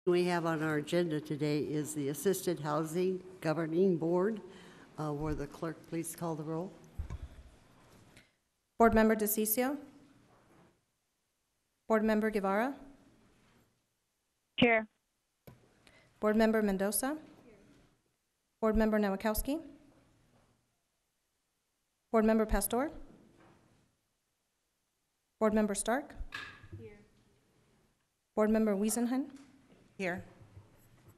We have on our agenda today is the Assisted Housing Governing Board. Will the clerk please call the roll? Board Member DeCiccio. Board Member Guevara. Here. Board Member Mendoza. Board Member Nowakowski. Board Member Pastor. Board Member Stark. Here. Board Member Wiesenhunt. Here.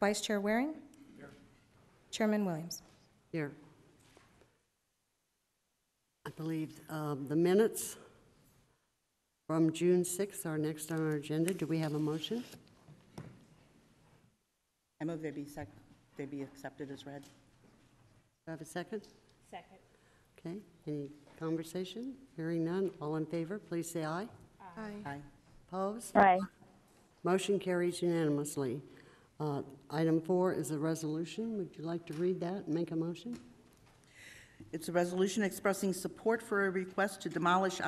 Vice Chair Waring. Here. Chairman Williams. Here. I believe the minutes from June 6th are next on our agenda. Do we have a motion? I move they be accepted as read. Do I have a second? Second. Okay. Any conversation? Hearing none. All in favor, please say aye. Aye. Aye. Opposed? Aye. Motion carries unanimously. Item 4 is a resolution. Would you like to read that and make a motion? It's a resolution expressing support for a request to demolish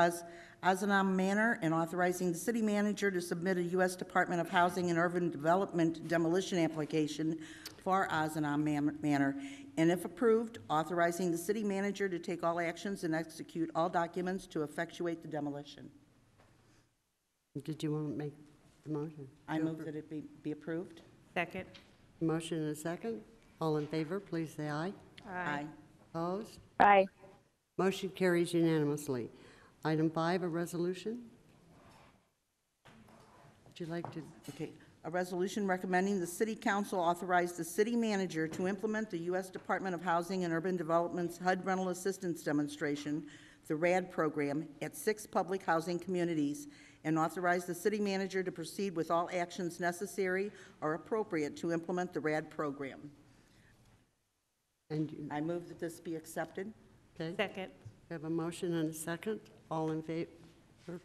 Ozanam Manor and authorizing the city manager to submit a U.S. Department of Housing and Urban Development demolition application for Ozanam Manor, and if approved, authorizing the city manager to take all actions and execute all documents to effectuate the demolition. Did you want to make the motion? I move that it be approved. Second. Motion and a second. All in favor, please say aye. Aye. Opposed? Aye. Motion carries unanimously. Item 5, a resolution. Would you like to? Okay. A resolution recommending the City Council authorize the city manager to implement the U.S. Department of Housing and Urban Development's HUD Rental Assistance Demonstration, the RAD program, at 6 public housing communities, and authorize the city manager to proceed with all actions necessary or appropriate to implement the RAD program. And I move that this be accepted. okay. Second. We have a motion and a second. All in favor,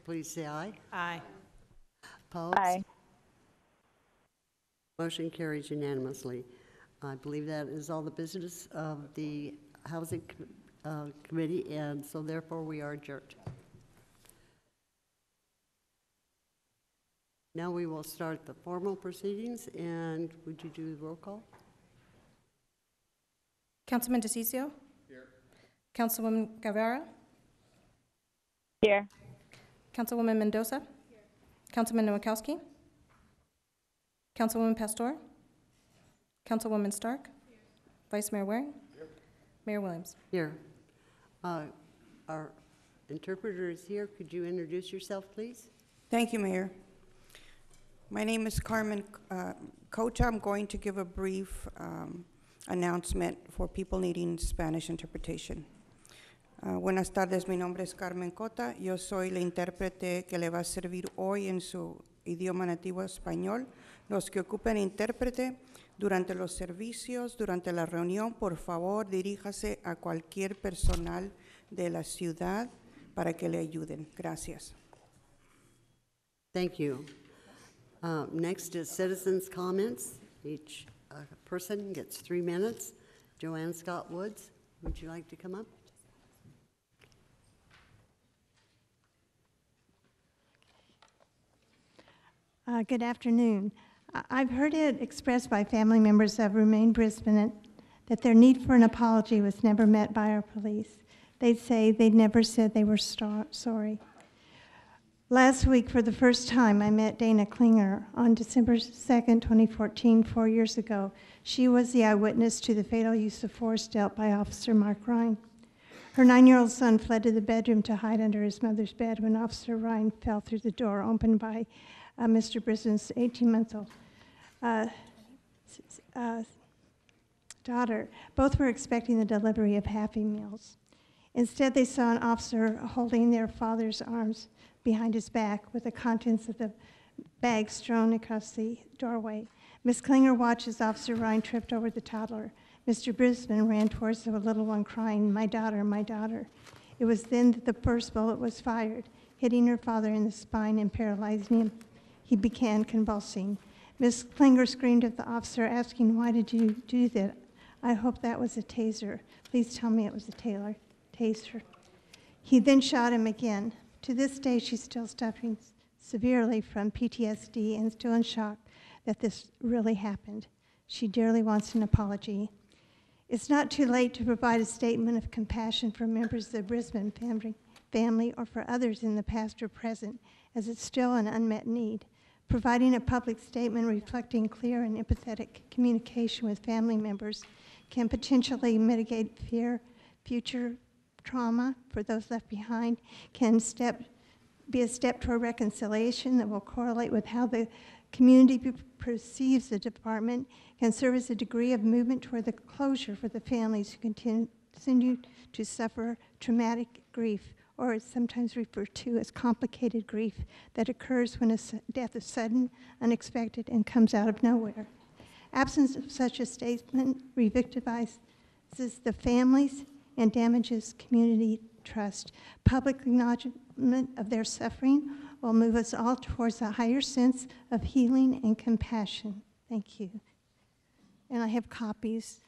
please say aye. Aye. Opposed? Aye. Motion carries unanimously. I believe that is all the business of the Housing Committee, and so therefore we are adjourned. Now we will start the formal proceedings, and would you do the roll call? Councilman DeCiccio. Here. Councilwoman Guevara. Here. Councilwoman Mendoza. Here. Councilman Nowakowski. Councilwoman Pastor. Councilwoman Stark. Here. Vice Mayor Waring. Here. Mayor Williams. Here. Our interpreter is here. Could you introduce yourself, please? Thank you, Mayor. My name is Carmen Cota. I'm going to give a brief announcement for people needing Spanish interpretation. Buenas tardes, mi nombre es Carmen Cota. Yo soy la intérprete que le va a servir hoy en su idioma nativo español. Los que ocupen intérprete durante los servicios, durante la reunión, por favor, diríjase a cualquier personal de la ciudad para que le ayuden. Gracias. Thank you. Next is citizens' comments. Each person gets 3 minutes. Joanne Scott Woods, would you like to come up? Good afternoon. I've heard it expressed by family members of Remain Brisbane that their need for an apology was never met by our police. They'd say they never said they were sorry. Last week, for the first time, I met Dana Klinger on December 2nd, 2014, 4 years ago. She was the eyewitness to the fatal use of force dealt by Officer Mark Ryan. Her 9-year-old son fled to the bedroom to hide under his mother's bed when Officer Ryan fell through the door opened by Mr. Brisbane's 18-month-old daughter. Both were expecting the delivery of Happy Meals. Instead, they saw an officer holding their father's arms behind his back with the contents of the bag strewn across the doorway. Miss Klinger watched as Officer Ryan tripped over the toddler. Mr. Brisbane ran towards the little one crying, "My daughter, my daughter." It was then that the first bullet was fired, hitting her father in the spine and paralyzing him. He began convulsing. Miss Klinger screamed at the officer, asking, "Why did you do that? I hope that was a taser. Please tell me it was a taser." He then shot him again. To this day, she's still suffering severely from PTSD and still in shock, that this really happened. She dearly wants an apology. It's not too late to provide a statement of compassion for members of the Brisbane family or for others in the past or present, as it's still an unmet need. Providing a public statement reflecting clear and empathetic communication with family members can potentially mitigate fear, future trauma for those left behind, can be a step toward reconciliation that will correlate with how the community perceives the department, can serve as a degree of movement toward the closure for the families who continue to suffer traumatic grief, or it's sometimes referred to as complicated grief, that occurs when a death is sudden, unexpected, and comes out of nowhere. Absence of such a statement re-victimizes the families and damages community trust. Public acknowledgement of their suffering will move us all towards a higher sense of healing and compassion. Thank you. And I have copies.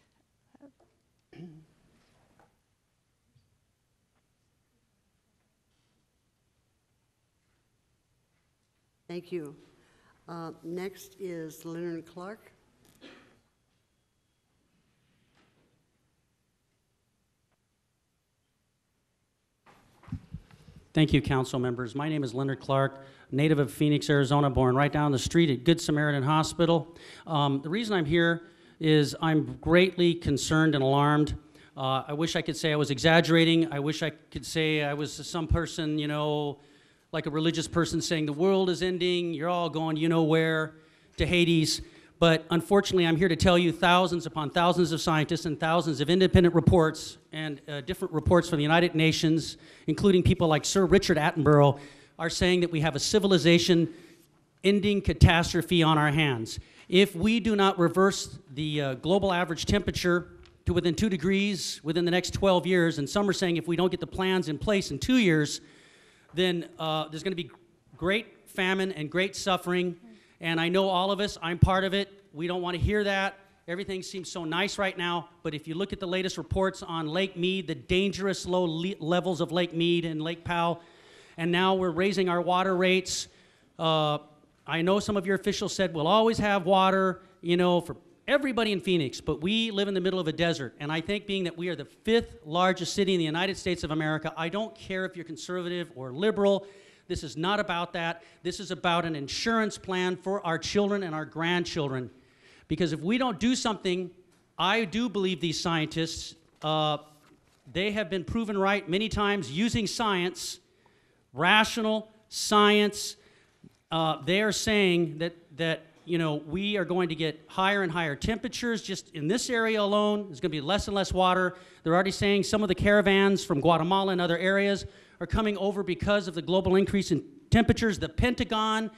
Thank you. Next is Leonard Clark. Thank you, council members. My name is Leonard Clark, native of Phoenix, Arizona, born right down the street at Good Samaritan Hospital. The reason I'm here is I'm greatly concerned and alarmed. I wish I could say I was exaggerating. I wish I could say I was some person, you know, like a religious person saying the world is ending, you're all going you know where, to Hades. But unfortunately, I'm here to tell you thousands upon thousands of scientists and thousands of independent reports and different reports from the United Nations, including people like Sir Richard Attenborough, are saying that we have a civilization-ending catastrophe on our hands. If we do not reverse the global average temperature to within 2 degrees within the next 12 years, and some are saying if we don't get the plans in place in 2 years, then there's going to be great famine and great suffering. And I know all of us, I'm part of it. We don't want to hear that. Everything seems so nice right now. But if you look at the latest reports on Lake Mead, the dangerous low levels of Lake Mead and Lake Powell, and now we're raising our water rates. I know some of your officials said we'll always have water, you know, for everybody in Phoenix, but we live in the middle of a desert. And I think being that we are the 5th largest city in the United States of America, I don't care if you're conservative or liberal. This is not about that. This is about an insurance plan for our children and our grandchildren. Because if we don't do something, I do believe these scientists, they have been proven right many times using science, rational science. They are saying that you know, we are going to get higher and higher temperatures just in this area alone. There's going to be less and less water. They're already saying some of the caravans from Guatemala and other areas are coming over because of the global increase in temperatures. The Pentagon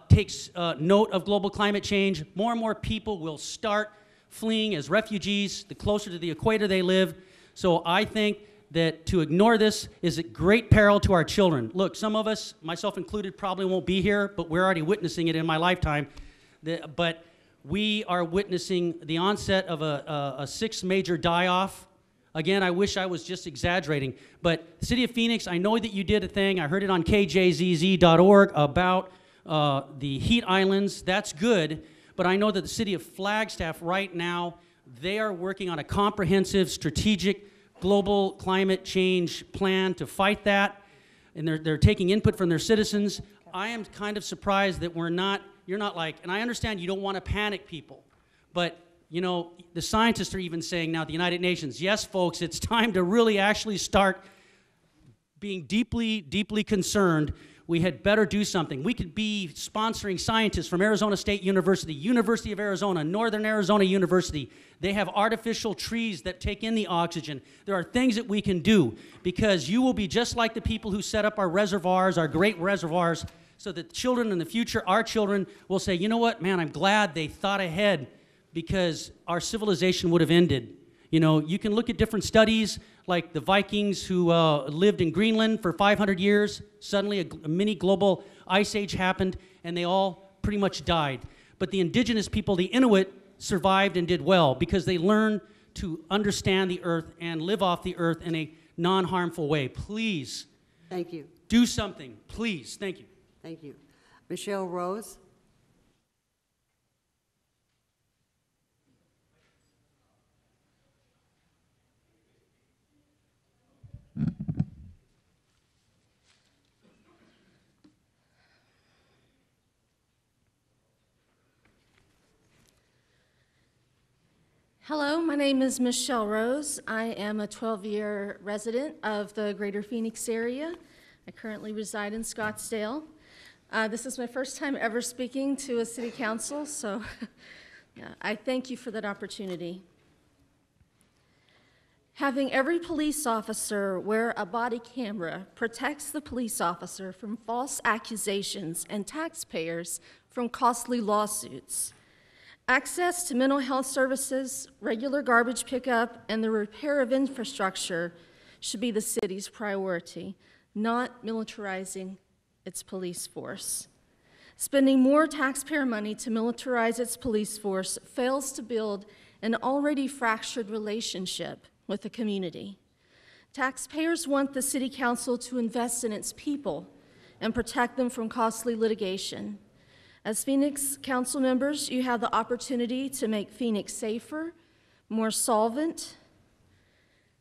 takes note of global climate change. More and more people will start fleeing as refugees the closer to the equator they live. So I think that to ignore this is at great peril to our children. Look, some of us, myself included, probably won't be here, but we're already witnessing it in my lifetime. But we are witnessing the onset of a 6th major die-off. Again, I wish I was just exaggerating. But City of Phoenix, I know that you did a thing. I heard it on kjzz.org about the heat islands. That's good. But I know that the City of Flagstaff right now, they are working on a comprehensive, strategic, global climate change plan to fight that, and they're taking input from their citizens. I am kind of surprised that you're not like, and I understand you don't want to panic people, but you know, the scientists are even saying now at the United Nations, yes, folks, it's time to really actually start being deeply, deeply concerned. We had better do something. We could be sponsoring scientists from Arizona State University, University of Arizona, Northern Arizona University. They have artificial trees that take in the oxygen. There are things that we can do because you will be just like the people who set up our reservoirs, our great reservoirs, so that children in the future, our children, will say, you know what, man, I'm glad they thought ahead because our civilization would have ended. You know, you can look at different studies, like the Vikings who lived in Greenland for 500 years. Suddenly a mini global ice age happened, and they all pretty much died. But the indigenous people, the Inuit, survived and did well because they learned to understand the earth and live off the earth in a non-harmful way. Please. Thank you. Do something, please. Thank you. Thank you. Michelle Rose. Hello, my name is Michelle Rose. I am a 12-year resident of the greater Phoenix area. I currently reside in Scottsdale. This is my first time ever speaking to a city council, so yeah, I thank you for that opportunity. Having every police officer wear a body camera protects the police officer from false accusations and taxpayers from costly lawsuits. Access to mental health services, regular garbage pickup, and the repair of infrastructure should be the city's priority, not militarizing its police force. Spending more taxpayer money to militarize its police force fails to build an already fractured relationship with the community. Taxpayers want the City Council to invest in its people and protect them from costly litigation. As Phoenix Council members, you have the opportunity to make Phoenix safer, more solvent,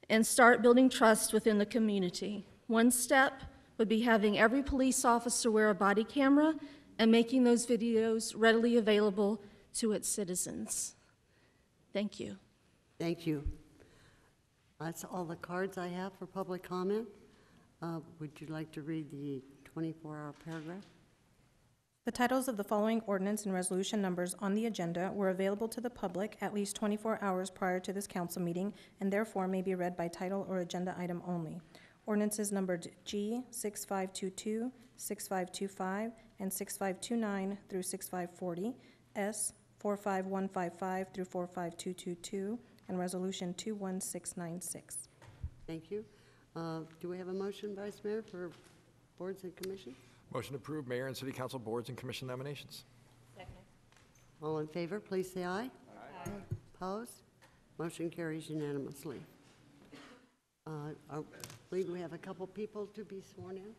and start building trust within the community. One step would be having every police officer wear a body camera and making those videos readily available to its citizens. Thank you. Thank you. That's all the cards I have for public comment. Would you like to read the 24-hour paragraph? The titles of the following ordinance and resolution numbers on the agenda were available to the public at least 24 hours prior to this council meeting and therefore may be read by title or agenda item only. Ordinances numbered G 6522, 6525, and 6529 through 6540, S 45155 through 45222, and Resolution 21696. Thank you. Do we have a motion, Vice Mayor, for boards and commissions? Motion to approve mayor and city council boards and commission nominations. Second. All in favor, please say aye. Aye. Opposed? Motion carries unanimously. I believe we have a couple people to be sworn in.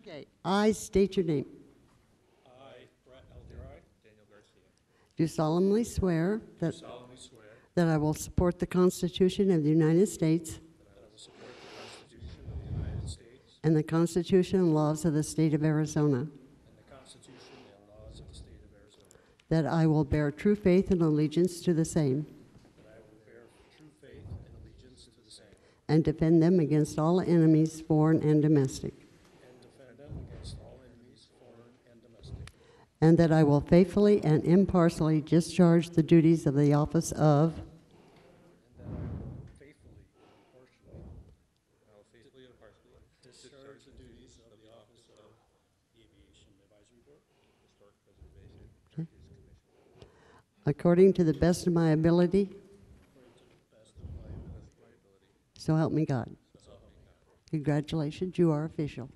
Okay, I state your name. I, Brett Elderoy. Daniel Garcia. Do solemnly swear that that I will support the Constitution of the United States That I will support the Constitution of the United States and the Constitution and laws of the state of Arizona, and the Constitution and laws of the state of Arizona. that I will bear true faith and allegiance to the same That I will bear true faith and allegiance to the same, and defend them against all enemies, foreign and domestic, and defend them against all enemies, foreign and domestic. and that I will faithfully and impartially discharge the duties of the office of And that I will faithfully and impartially discharge the duties of the office of Aviation Advisory Board, Historic Preservation, Heritage Commission, according to the best of my ability, according to the best of my ability. so help me God. So help me God. Congratulations, you are official.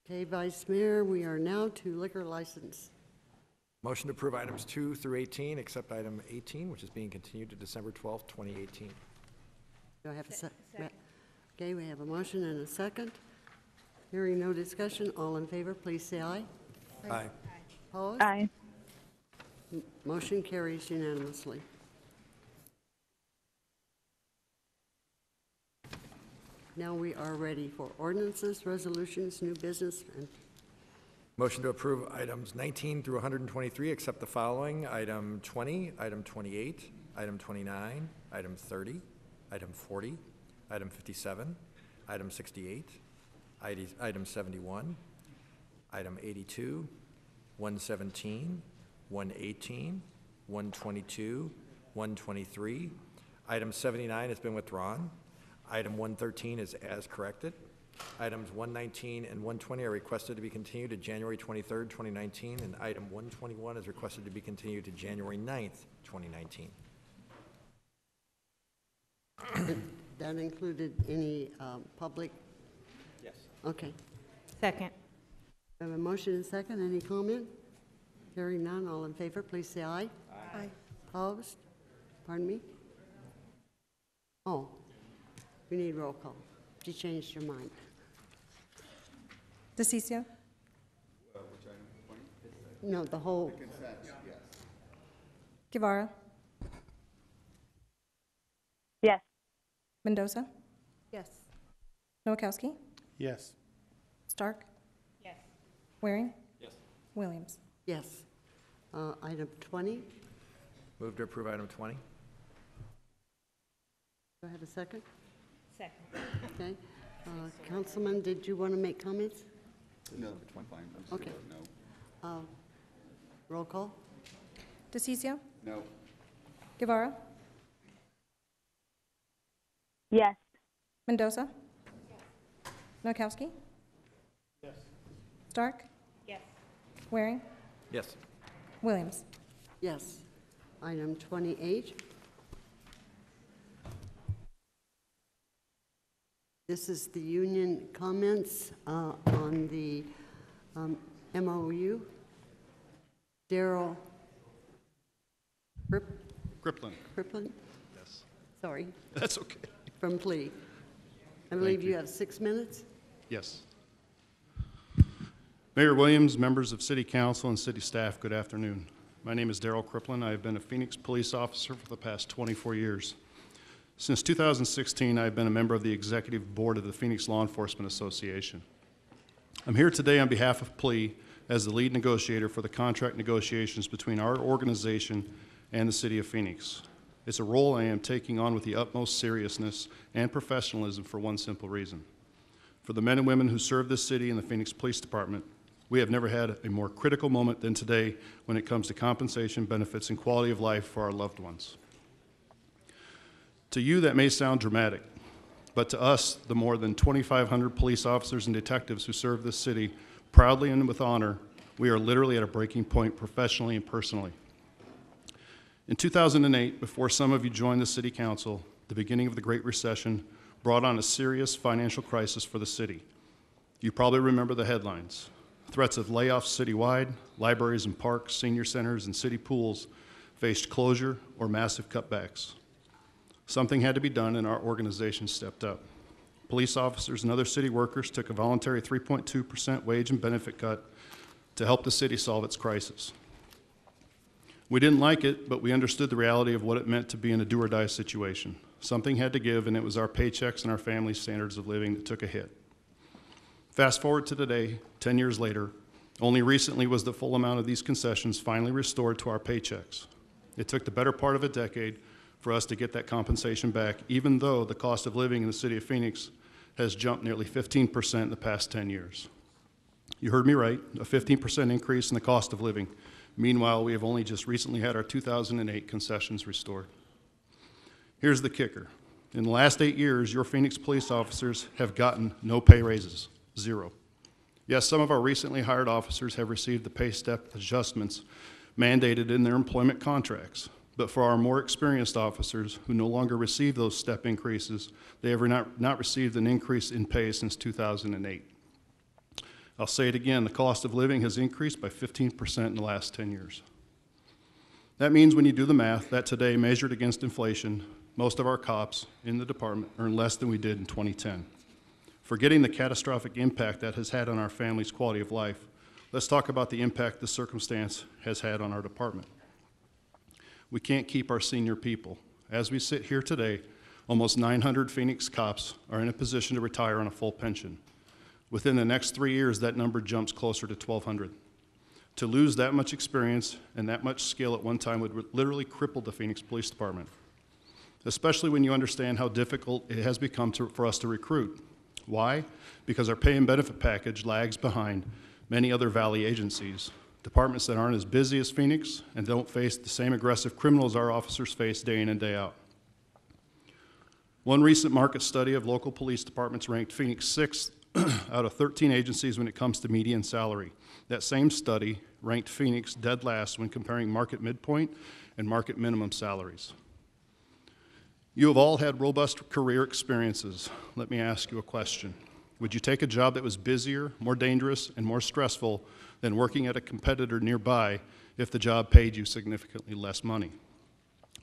Okay, Vice Mayor, we are now to liquor license. Motion to approve items 2 through 18, except item 18, which is being continued to December 12th, 2018. Do I have a second? Okay, we have a motion and a second. Hearing no discussion, all in favor, please say aye. Aye. Opposed? Aye. Motion carries unanimously. Now we are ready for ordinances, resolutions, new business, and Motion to approve items 19 through 123, except the following: item 20, item 28, item 29, item 30, item 40, item 57, item 68, item 71, item 82, 117, 118, 122, 123. Item 79 has been withdrawn. Item 113 is as corrected. Items 119 and 120 are requested to be continued to January 23rd, 2019, and item 121 is requested to be continued to January 9th, 2019. That included any public? Yes. Okay. Second. I have a motion and a second. Any comment? Hearing none, all in favor, please say aye. Aye. Opposed? Pardon me? Oh, we need roll call. You changed your mind. DeCiccio? No, the whole, Guevara? Yes. Mendoza? Yes. Noakowski? Yes. Stark? Yes. Waring? Yes. Williams? yes. Item 20, Move to approve item 20. do I have a second? Second. Okay. Councilman, did you want to make comments? No, it's fine. Okay. No. Roll call? DeCiccio? No. Guevara? Yes. Mendoza? Noakowski? Yes. Stark? Yes. Waring? Yes. Williams? Yes. Item 28. This is the union comments on the MOU. Daryl Griplin. Criplin, Yes. sorry, That's okay. from Plea. I believe you. you have 6 minutes. Yes. Mayor Williams, members of City Council, and city staff, good afternoon. My name is Daryl Criplin. I have been a Phoenix police officer for the past 24 years. Since 2016, I have been a member of the executive board of the Phoenix Law Enforcement Association. I'm here today on behalf of Plea as the lead negotiator for the contract negotiations between our organization and the City of Phoenix. It's a role I am taking on with the utmost seriousness and professionalism for one simple reason. For the men and women who serve this city and the Phoenix Police Department, we have never had a more critical moment than today when it comes to compensation, benefits, and quality of life for our loved ones. To you, that may sound dramatic, but to us, the more than 2,500 police officers and detectives who serve this city proudly and with honor, we are literally at a breaking point professionally and personally. In 2008, before some of you joined the City Council, the beginning of the Great Recession brought on a serious financial crisis for the city. You probably remember the headlines. Threats of layoffs citywide, libraries and parks, senior centers, and city pools faced closure or massive cutbacks. Something had to be done, and our organization stepped up. Police officers and other city workers took a voluntary 3.2% wage and benefit cut to help the city solve its crisis. We didn't like it, but we understood the reality of what it meant to be in a do-or-die situation. Something had to give, and it was our paychecks and our family's standards of living that took a hit. Fast forward to today, 10 years later, only recently was the full amount of these concessions finally restored to our paychecks. It took the better part of a decade for us to get that compensation back, even though the cost of living in the city of Phoenix has jumped nearly 15% in the past 10 years. You heard me right, a 15% increase in the cost of living. Meanwhile, we have only just recently had our 2008 concessions restored. Here's the kicker. In the last 8 years, your Phoenix police officers have gotten no pay raises, 0. Yes, some of our recently hired officers have received the pay step adjustments mandated in their employment contracts. But for our more experienced officers who no longer receive those step increases, they have not received an increase in pay since 2008. I'll say it again, the cost of living has increased by 15% in the last 10 years. That means when you do the math, that today, measured against inflation, most of our cops in the department earn less than we did in 2010. Forgetting the catastrophic impact that has had on our family's quality of life, let's talk about the impact this circumstance has had on our department. We can't keep our senior people. As we sit here today, almost 900 Phoenix cops are in a position to retire on a full pension. Within the next 3 years, that number jumps closer to 1,200. To lose that much experience and that much skill at one time would literally cripple the Phoenix Police Department, especially when you understand how difficult it has become for us to recruit. Why? Because our pay and benefit package lags behind many other Valley agencies, departments that aren't as busy as Phoenix and don't face the same aggressive criminals our officers face day in and day out. One recent market study of local police departments ranked Phoenix 6th out of 13 agencies when it comes to median salary. That same study ranked Phoenix dead last when comparing market midpoint and market minimum salaries. You have all had robust career experiences. Let me ask you a question. Would you take a job that was busier, more dangerous, and more stressful than working at a competitor nearby if the job paid you significantly less money?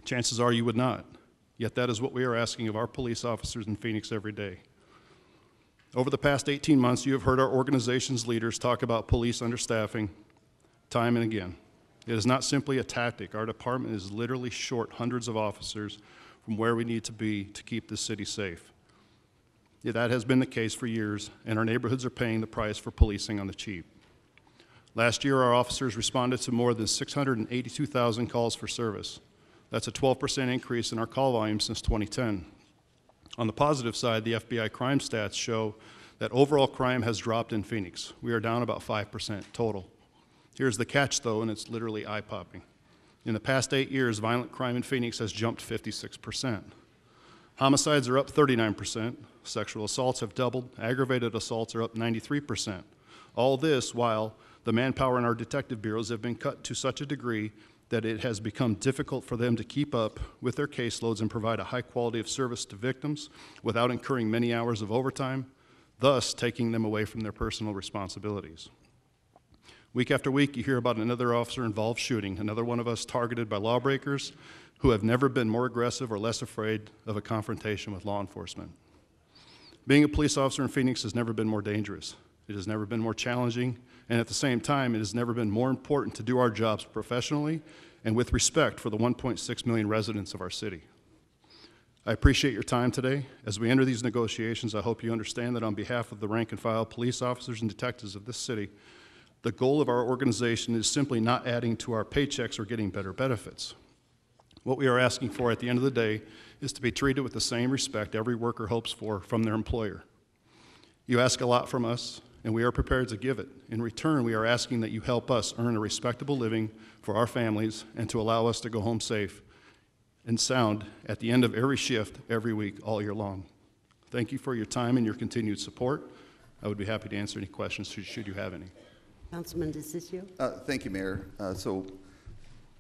Chances are you would not. Yet that is what we are asking of our police officers in Phoenix every day. Over the past 18 months, you have heard our organization's leaders talk about police understaffing time and again. It is not simply a tactic. Our department is literally short hundreds of officers from where we need to be to keep this city safe. Yet that has been the case for years, and our neighborhoods are paying the price for policing on the cheap. Last year, our officers responded to more than 682,000 calls for service. That's a 12% increase in our call volume since 2010. On the positive side, the FBI crime stats show that overall crime has dropped in Phoenix. We are down about 5% total. Here's the catch, though, and it's literally eye-popping. In the past 8 years, violent crime in Phoenix has jumped 56%. Homicides are up 39%. Sexual assaults have doubled. Aggravated assaults are up 93%. All this while the manpower in our detective bureaus have been cut to such a degree that it has become difficult for them to keep up with their caseloads and provide a high quality of service to victims without incurring many hours of overtime, thus taking them away from their personal responsibilities. Week after week, you hear about another officer-involved shooting, another one of us targeted by lawbreakers who have never been more aggressive or less afraid of a confrontation with law enforcement. Being a police officer in Phoenix has never been more dangerous. It has never been more challenging, and at the same time, it has never been more important to do our jobs professionally and with respect for the 1.6 million residents of our city. I appreciate your time today. As we enter these negotiations, I hope you understand that on behalf of the rank and file police officers and detectives of this city, the goal of our organization is simply not adding to our paychecks or getting better benefits. What we are asking for at the end of the day is to be treated with the same respect every worker hopes for from their employer. You ask a lot from us, and we are prepared to give it. In return, we are asking that you help us earn a respectable living for our families and to allow us to go home safe and sound at the end of every shift, every week, all year long. Thank you for your time and your continued support. I would be happy to answer any questions should you have any. Councilman DeCiccio? Thank you, Mayor. So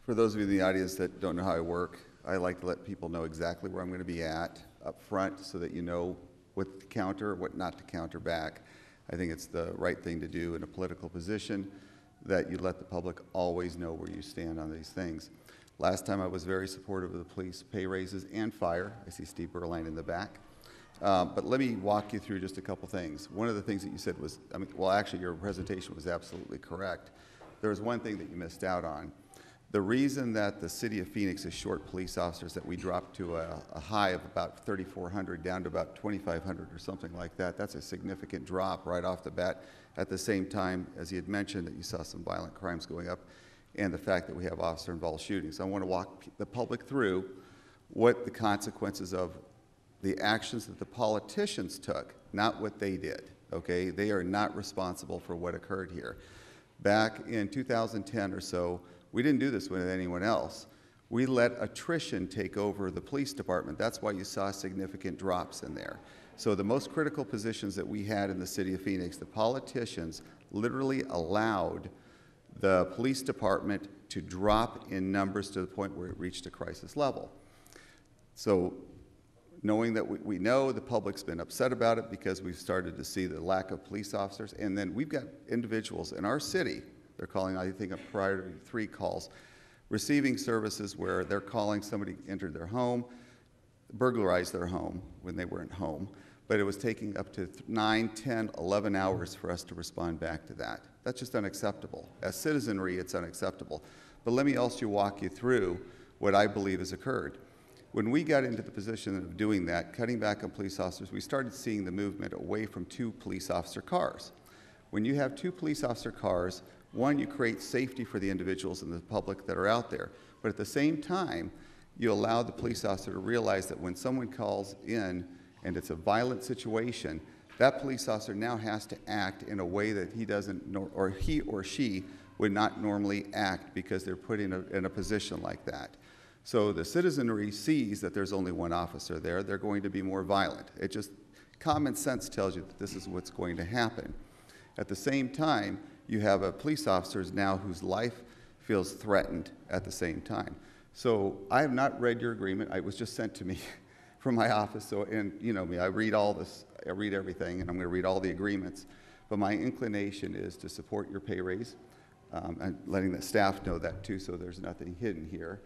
for those of you in the audience that don't know how I work, I like to let people know exactly where I'm going to be at up front so that you know what to counter, what not to counter back. I think it's the right thing to do in a political position, that you let the public always know where you stand on these things. Last time I was very supportive of the police pay raises and fire. I see Steve Berline in the back. But let me walk you through just a couple things. One of the things that you said was, well, actually your presentation was absolutely correct. There was one thing that you missed out on. The reason that the city of Phoenix is short police officers, that we dropped to a high of about 3,400 down to about 2,500 or something like that, that's a significant drop right off the bat. At the same time, as you had mentioned, that you saw some violent crimes going up and the fact that we have officer-involved shootings. I want to walk the public through what the consequences of the actions that the politicians took, not what they did, okay? They are not responsible for what occurred here. Back in 2010 or so, we didn't do this with anyone else. We let attrition take over the police department. That's why you saw significant drops in there. So the most critical positions that we had in the city of Phoenix, the politicians literally allowed the police department to drop in numbers to the point where it reached a crisis level. So knowing that we know the public's been upset about it because we've started to see the lack of police officers, and then we've got individuals in our city, they're calling, I think, prior to 3 calls, receiving services where they're calling somebody entered their home, burglarized their home when they weren't home, but it was taking up to 9, 10, 11 hours for us to respond back to that. That's just unacceptable. As citizenry, it's unacceptable. But let me also walk you through what I believe has occurred. When we got into the position of doing that, cutting back on police officers, we started seeing the movement away from 2 police officer cars. When you have 2 police officer cars, one, you create safety for the individuals and the public that are out there. But at the same time, you allow the police officer to realize that when someone calls in and it's a violent situation, that police officer now has to act in a way that he doesn't, or he or she would not normally act because they're put in a position like that. So the citizenry sees that there's only one officer there. They're going to be more violent. It just Common sense tells you that this is what's going to happen. At the same time, you have a police officers now whose life feels threatened at the same time. So I have not read your agreement. It was just sent to me from my office. So, and you know me, I read all this, I read everything, and I'm going to read all the agreements. But my inclination is to support your pay raise, and letting the staff know that too, so there's nothing hidden here.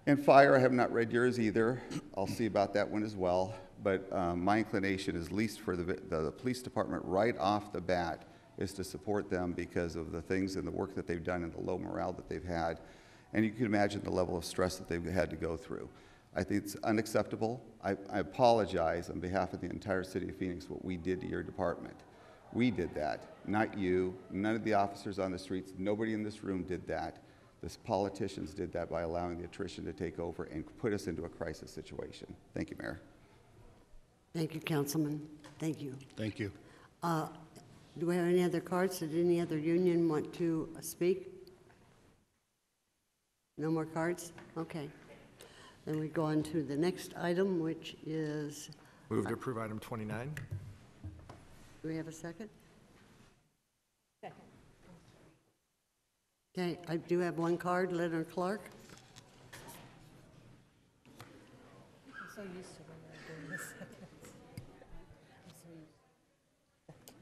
And fire, I have not read yours either. I'll see about that one as well. But my inclination is, least for the police department right off the bat, is to support them because of the things and the work that they've done and the low morale that they've had. And you can imagine the level of stress that they've had to go through. I think it's unacceptable. I apologize on behalf of the entire city of Phoenix what we did to your department. We did that, not you. None of the officers on the streets, nobody in this room did that. The politicians did that by allowing the attrition to take over and put us into a crisis situation. Thank you, Mayor. Thank you, Councilman. Thank you. Thank you. Do we have any other cards? Did any other union want to speak? No more cards? Okay. Then we go on to the next item, which is, Move to approve item 29. do we have a second? Second. Okay, I do have one card, Leonard Clark. I'm so used to when they're doing this. I'm so used.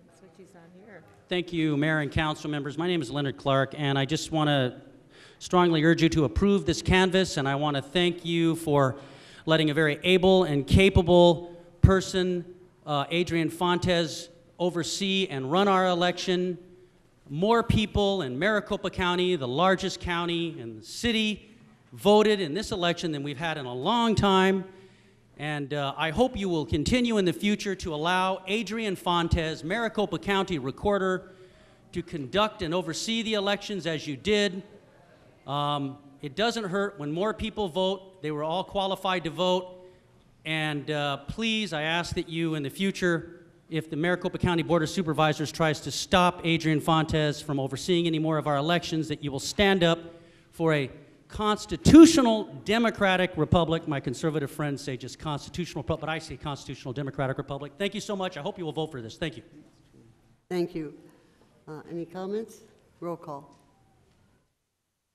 That's what she's on here. Thank you, Mayor and council members. My name is Leonard Clark, and I just want to strongly urge you to approve this canvas, and I want to thank you for letting a very able and capable person, Adrian Fontes, oversee and run our election. More people in Maricopa County, the largest county in the city, voted in this election than we've had in a long time. And I hope you will continue in the future to allow Adrian Fontes, Maricopa County Recorder, to conduct and oversee the elections as you did. It doesn't hurt when more people vote. They were all qualified to vote. And please, I ask that you in the future, if the Maricopa County Board of Supervisors tries to stop Adrian Fontes from overseeing any more of our elections, that you will stand up for a constitutional democratic republic. My conservative friends say just constitutional, but I say constitutional democratic republic. Thank you so much. I hope you will vote for this. Thank you. Thank you. Any comments? Roll call.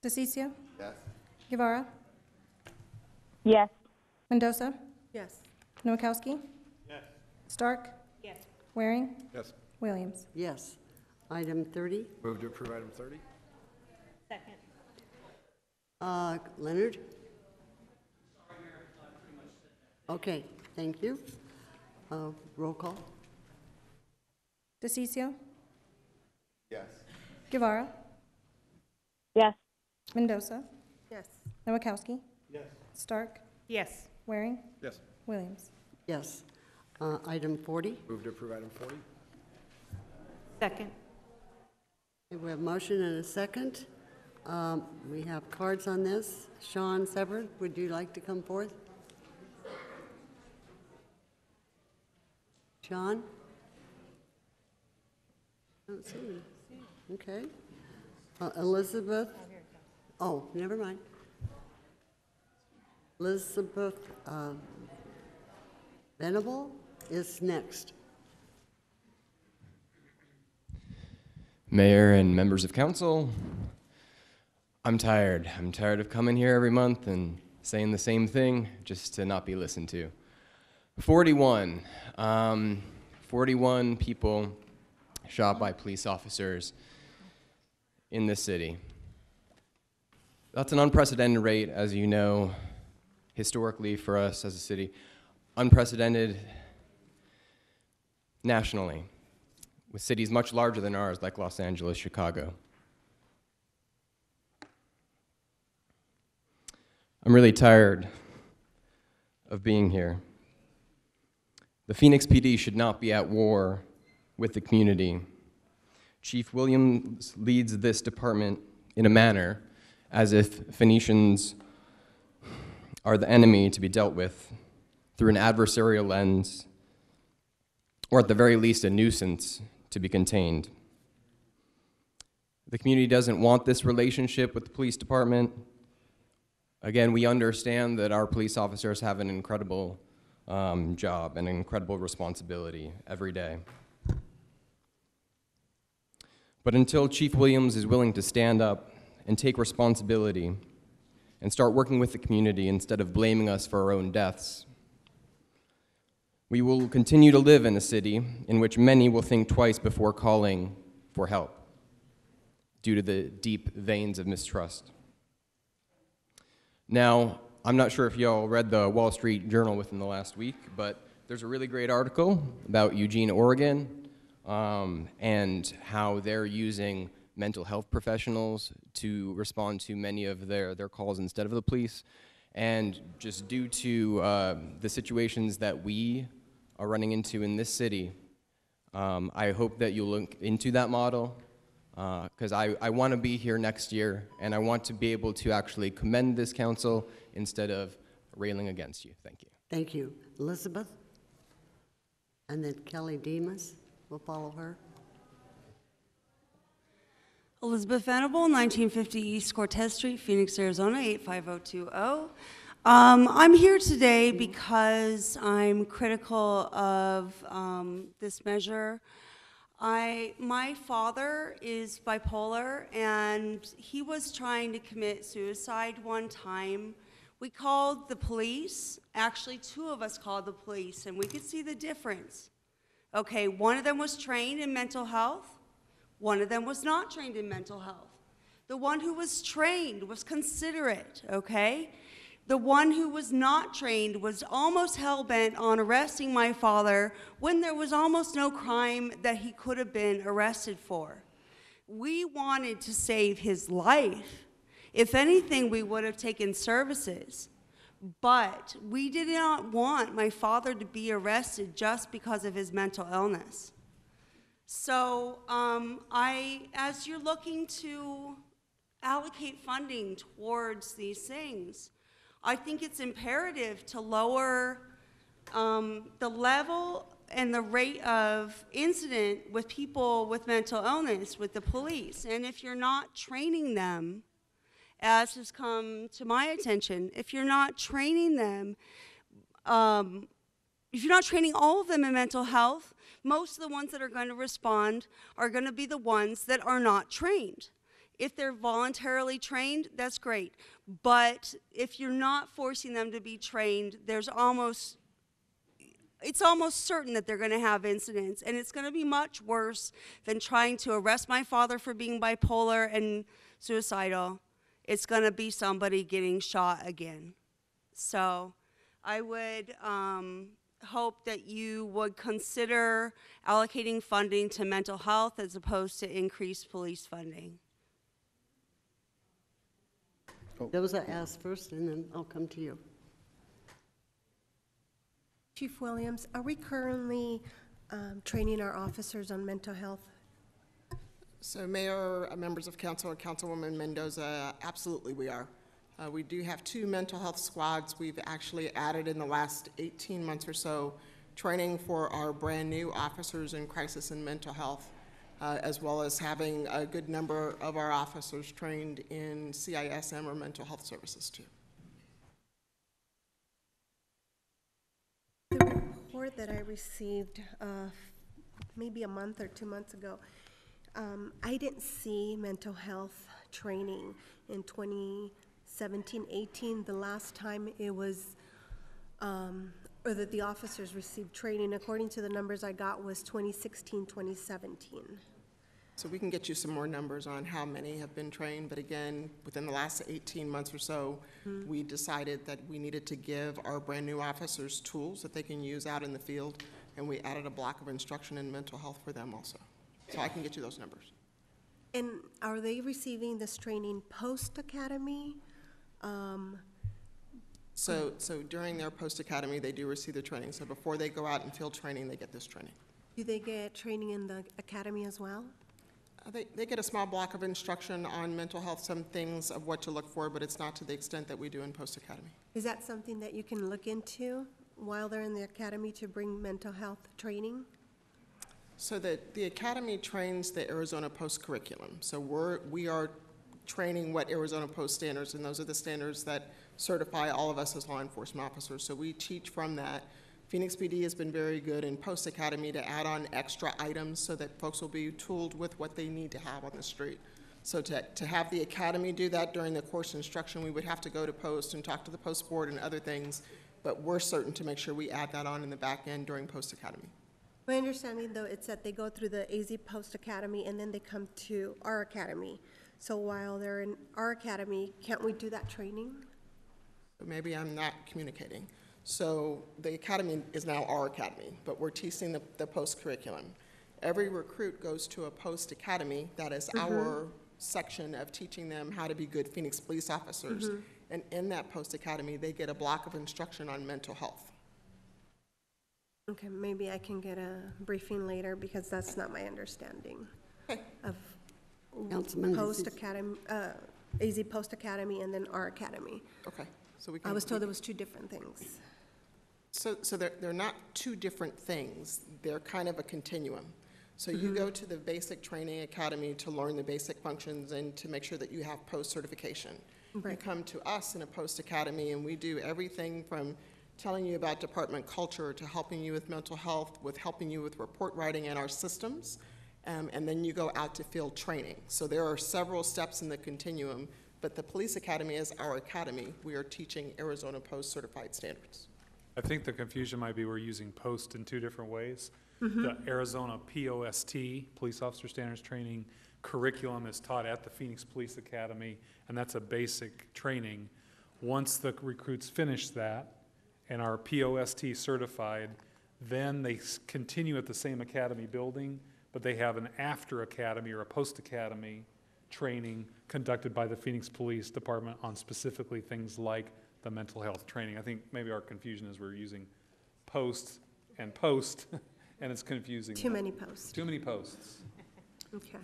DeCiccio? Yes. Guevara? Yes. Mendoza? Yes. Nowakowski? Yes. Stark? Yes. Waring? Yes. Williams? Yes. Item 30. Move to approve item 30. Second. Leonard? Okay, thank you. Roll call. DeCiccio? Yes. Guevara? Yes. Mendoza? Yes. Nowakowski? Yes. Stark? Yes. Waring? Yes. Williams? Yes. Item 40. Move to approve item 40. Second. Okay, we have motion and a second. We have cards on this. Sean Severin, would you like to come forth? Sean? I don't see him. Okay. Elizabeth? Oh, never mind. Elizabeth Venable is next. Mayor and members of council, I'm tired. I'm tired of coming here every month and saying the same thing just to not be listened to. 41 people shot by police officers in this city. That's an unprecedented rate, as you know, historically for us as a city, unprecedented nationally, with cities much larger than ours, like Los Angeles, Chicago. I'm really tired of being here. The Phoenix PD should not be at war with the community. Chief Williams leads this department in a manner as if Phoenicians are the enemy to be dealt with through an adversarial lens, or at the very least a nuisance to be contained. The community doesn't want this relationship with the police department. Again, we understand that our police officers have an incredible job and an incredible responsibility every day. But until Chief Williams is willing to stand up and take responsibility and start working with the community instead of blaming us for our own deaths, we will continue to live in a city in which many will think twice before calling for help due to the deep veins of mistrust. Now, I'm not sure if y'all read the Wall Street Journal within the last week, but there's a really great article about Eugene, Oregon, and how they're using mental health professionals to respond to many of their calls instead of the police. And just due to the situations that we are running into in this city, I hope that you'll look into that model, because I want to be here next year, and I want to be able to actually commend this council instead of railing against you. Thank you. Thank you. Elizabeth? And then Kelly Demas will follow her. Elizabeth Venable, 1950 East Cortez Street, Phoenix, Arizona, 85020. I'm here today because I'm critical of this measure. My father is bipolar, and he was trying to commit suicide one time. We called the police. Actually, two of us called the police, and we could see the difference. Okay, one of them was trained in mental health. One of them was not trained in mental health. The one who was trained was considerate, okay? The one who was not trained was almost hell-bent on arresting my father when there was almost no crime that he could have been arrested for. We wanted to save his life. If anything, we would have taken services. But we did not want my father to be arrested just because of his mental illness. So as you're looking to allocate funding towards these things, I think it's imperative to lower the level and the rate of incident with people with mental illness with the police. And if you're not training them, as has come to my attention, if you're not training them, if you're not training all of them in mental health, most of the ones that are going to respond are going to be the ones that are not trained. If they're voluntarily trained, that's great. But if you're not forcing them to be trained, it's almost certain that they're going to have incidents. And it's going to be much worse than trying to arrest my father for being bipolar and suicidal. It's going to be somebody getting shot again. So I would hope that you would consider allocating funding to mental health as opposed to increased police funding. Those I asked first, and then I'll come to you. Chief Williams, are we currently training our officers on mental health? So Mayor, members of council, and Councilwoman Mendoza, absolutely we are. We do have 2 mental health squads. We've actually added in the last 18 months or so training for our brand new officers in crisis and mental health, as well as having a good number of our officers trained in CISM or mental health services too. The report that I received maybe a month or 2 months ago, I didn't see mental health training in 2017-18. The last time it was, or that the officers received training, according to the numbers I got, was 2016-2017. So we can get you some more numbers on how many have been trained, but again, within the last 18 months or so, we decided that we needed to give our brand new officers tools that they can use out in the field, and we added a block of instruction in mental health for them also. So I can get you those numbers. And are they receiving this training post-academy? So during their post-academy, they do receive the training. So before they go out in field training, they get this training. Do they get training in the academy as well? They get a small block of instruction on mental health, some things of what to look for, but it's not to the extent that we do in post-academy. Is that something that you can look into while they're in the academy to bring mental health training? So that the academy trains the Arizona Post curriculum. So we are training what Arizona Post standards, and those are the standards that certify all of us as law enforcement officers. So we teach from that. Phoenix PD has been very good in post-academy to add on extra items so that folks will be tooled with what they need to have on the street. So to have the academy do that during the course instruction, we would have to go to post and talk to the post board and other things, but we're certain to make sure we add that on in the back end during post-academy. My understanding, though, it's that they go through the AZ Post Academy and then they come to our academy. So while they're in our academy, can't we do that training? Maybe I'm not communicating. So the academy is now our academy, but we're teaching the post curriculum. Every recruit goes to a post academy that is our section of teaching them how to be good Phoenix police officers. And in that post academy, they get a block of instruction on mental health. Okay, maybe I can get a briefing later because that's not my understanding of Councilman, post academy, AZ Post Academy and then our academy. Okay, so we can. I was told there was two different things. So they're not two different things. They're kind of a continuum. So you go to the basic training academy to learn the basic functions and to make sure that you have post certification. Right. You come to us in a post academy and we do everything from telling you about department culture to helping you with mental health, with helping you with report writing and our systems, and then you go out to field training. So there are several steps in the continuum, but the police academy is our academy. We are teaching Arizona Post certified standards. I think the confusion might be we're using POST in two different ways. The Arizona POST, Police Officer Standards Training curriculum, is taught at the Phoenix Police Academy, and that's a basic training. Once the recruits finish that and are POST certified, then they continue at the same academy building, but they have an after academy or a post academy training conducted by the Phoenix Police Department on specifically things like the mental health training. I think maybe our confusion is we're using post and post, and it's confusing. Too many posts. Too many posts. Okay.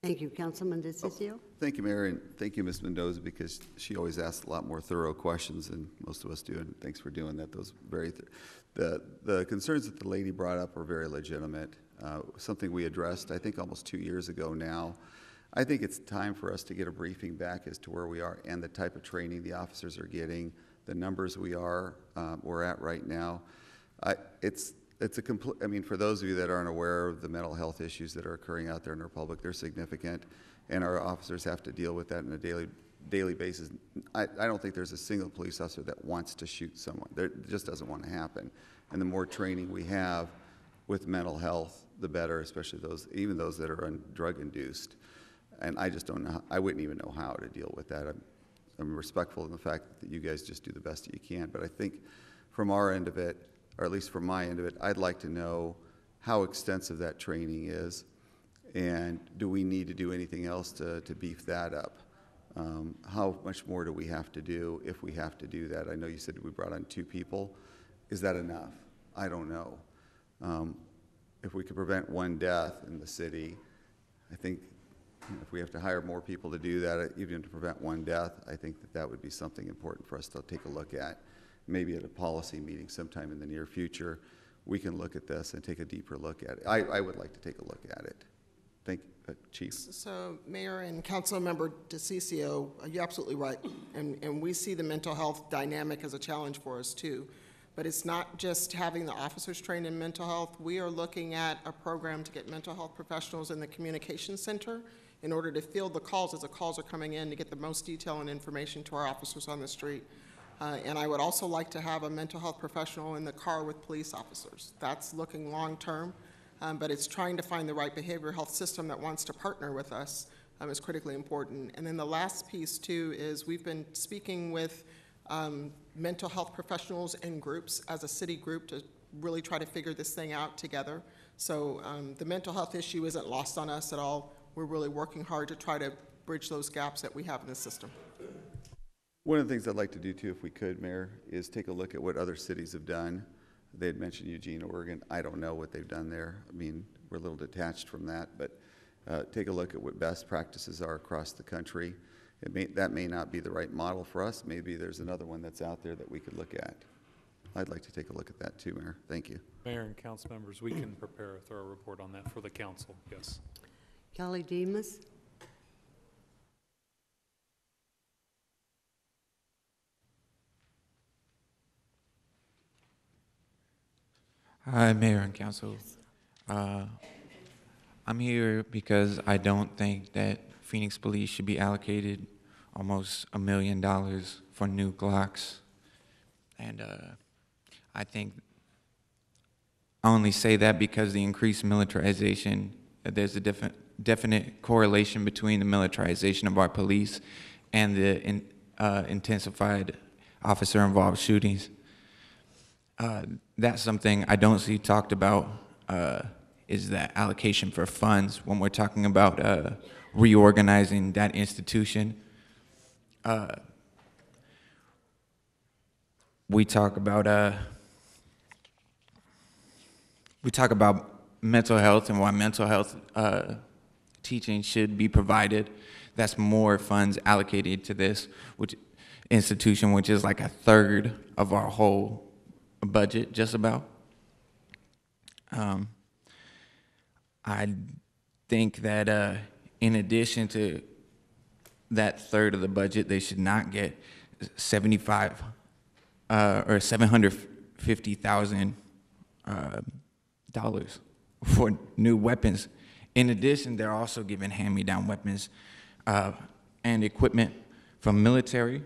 Thank you. Councilman DeCiccio? Thank you, Mayor, and thank you, Ms. Mendoza, because she always asks a lot more thorough questions than most of us do, and thanks for doing that. Those very the concerns that the lady brought up are very legitimate. Something we addressed, I think, almost 2 years ago now. I think it's time for us to get a briefing back as to where we are and the type of training the officers are getting, the numbers we're at right now. It's a complete. I mean, for those of you that aren't aware of the mental health issues that are occurring out there in our public, they're significant, and our officers have to deal with that on a daily basis. I don't think there's a single police officer that wants to shoot someone. It just doesn't want to happen. And the more training we have with mental health, the better, especially even those that are drug induced. And I just don't know. I wouldn't even know how to deal with that. I'm respectful of the fact that you guys just do the best that you can. But I think from our end of it, or at least from my end of it, I'd like to know how extensive that training is, and do we need to do anything else to beef that up? How much more do we have to do if we have to do that? I know you said we brought on 2 people. Is that enough? I don't know. If we could prevent 1 death in the city, I think if we have to hire more people to do that, even to prevent 1 death, I think that would be something important for us to take a look at. Maybe at a policy meeting sometime in the near future, we can look at this and take a deeper look at it. I would like to take a look at it. Thank you, Chief. So, Mayor and Council Member DeCiccio, you're absolutely right. And we see the mental health dynamic as a challenge for us too. But it's not just having the officers trained in mental health. We are looking at a program to get mental health professionals in the communication center in order to field the calls as the calls are coming in to get the most detail and information to our officers on the street. And I would also like to have a mental health professional in the car with police officers. That's looking long term, but it's trying to find the right behavioral health system that wants to partner with us is critically important. And then the last piece too is we've been speaking with mental health professionals in groups as a city group to really try to figure this thing out together. So the mental health issue isn't lost on us at all. We're really working hard to try to bridge those gaps that we have in the system. One of the things I'd like to do too, if we could, Mayor, is take a look at what other cities have done. They had mentioned Eugene, Oregon. I don't know what they've done there. I mean, we're a little detached from that, but take a look at what best practices are across the country. That may not be the right model for us. Maybe there's another one that's out there that we could look at. I'd like to take a look at that too, Mayor. Thank you. Mayor and council members, we can prepare a thorough report on that for the council, yes. Kelly Demas? Hi, Mayor and Council. I'm here because I don't think that Phoenix Police should be allocated almost $1 million for new Glocks. And I think I only say that because the increased militarization, there's a definite correlation between the militarization of our police and the intensified officer-involved shootings. That's something I don't see talked about, is that allocation for funds when we're talking about reorganizing that institution. We talk about mental health and why mental health teaching should be provided. That's more funds allocated to this institution, which is like 1/3 of our whole budget, just about. I think that in addition to that 1/3 of the budget, they should not get $750,000 for new weapons. In addition, they're also giving hand-me-down weapons and equipment from military.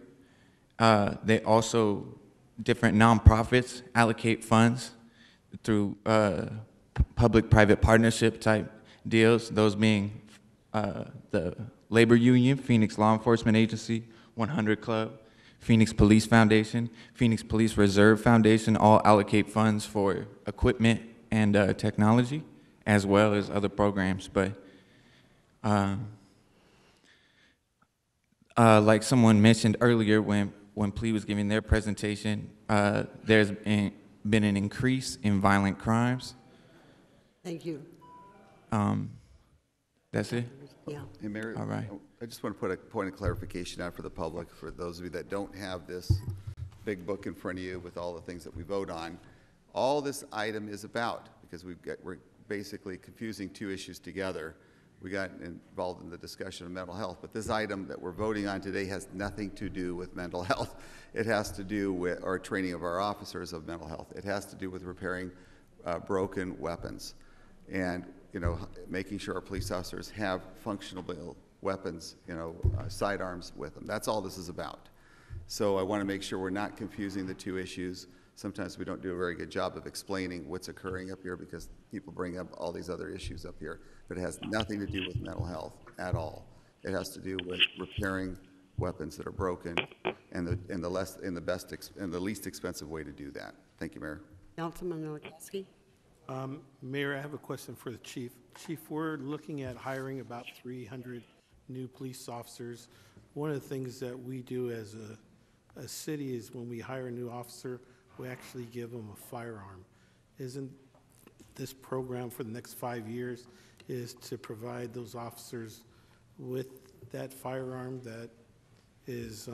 They also, different nonprofits allocate funds through public-private partnership type deals, those being the Labor Union, Phoenix Law Enforcement Agency, 100 Club, Phoenix Police Foundation, Phoenix Police Reserve Foundation, all allocate funds for equipment and technology, as well as other programs. But like someone mentioned earlier when Plea was giving their presentation, there's been an increase in violent crimes. Thank you. That's it? Yeah. Hey, Mayor, all right. I just want to put a point of clarification out for the public, for those of you that don't have this big book in front of you with all the things that we vote on. All this item is about, because we're basically confusing two issues together. We got involved in the discussion of mental health, but this item that we're voting on today has nothing to do with mental health. It has to do with our training of our officers of mental health. It has to do with repairing broken weapons and, you know, making sure our police officers have functional weapons, you know, sidearms with them. That's all this is about. So I want to make sure we're not confusing the two issues. Sometimes we don't do a very good job of explaining what's occurring up here because people bring up all these other issues up here, but it has nothing to do with mental health at all. It has to do with repairing weapons that are broken, and the least expensive way to do that. Thank you, Mayor. Councilman Nowakowski. Mayor, I have a question for the chief. Chief, we're looking at hiring about 300 new police officers. One of the things that we do as a city is when we hire a new officer, we actually give them a firearm. Isn't this program for the next 5 years is to provide those officers with that firearm that is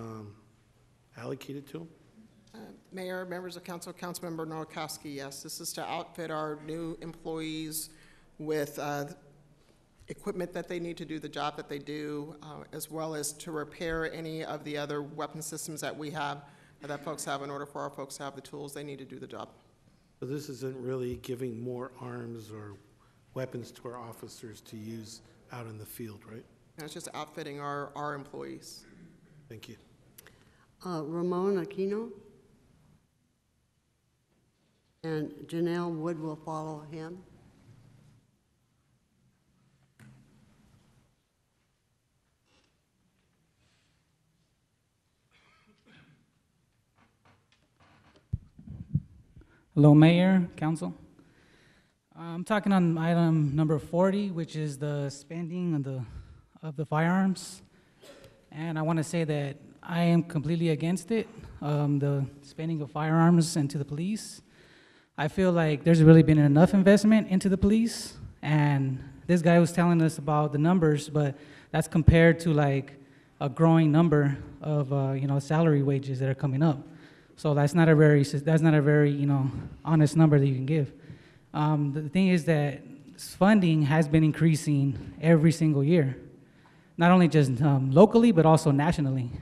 allocated to them? Mayor, members of council, Councilmember Nowakowski, yes, this is to outfit our new employees with equipment that they need to do the job that they do, as well as to repair any of the other weapon systems that we have, that folks have, in order for our folks to have the tools they need to do the job. So this isn't really giving more arms or weapons to our officers to use out in the field, right? And it's just outfitting our employees. Thank you. Ramon Aquino. And Janelle Wood will follow him. Hello, Mayor, Council. I'm talking on item number 40, which is the spending of the firearms. And I want to say that I am completely against it, the spending of firearms into the police. I feel like there's really been enough investment into the police, and this guy was telling us about the numbers, but that's compared to like a growing number of salary wages that are coming up. So that's not a very honest number that you can give. The thing is that funding has been increasing every single year, not only just locally but also nationally.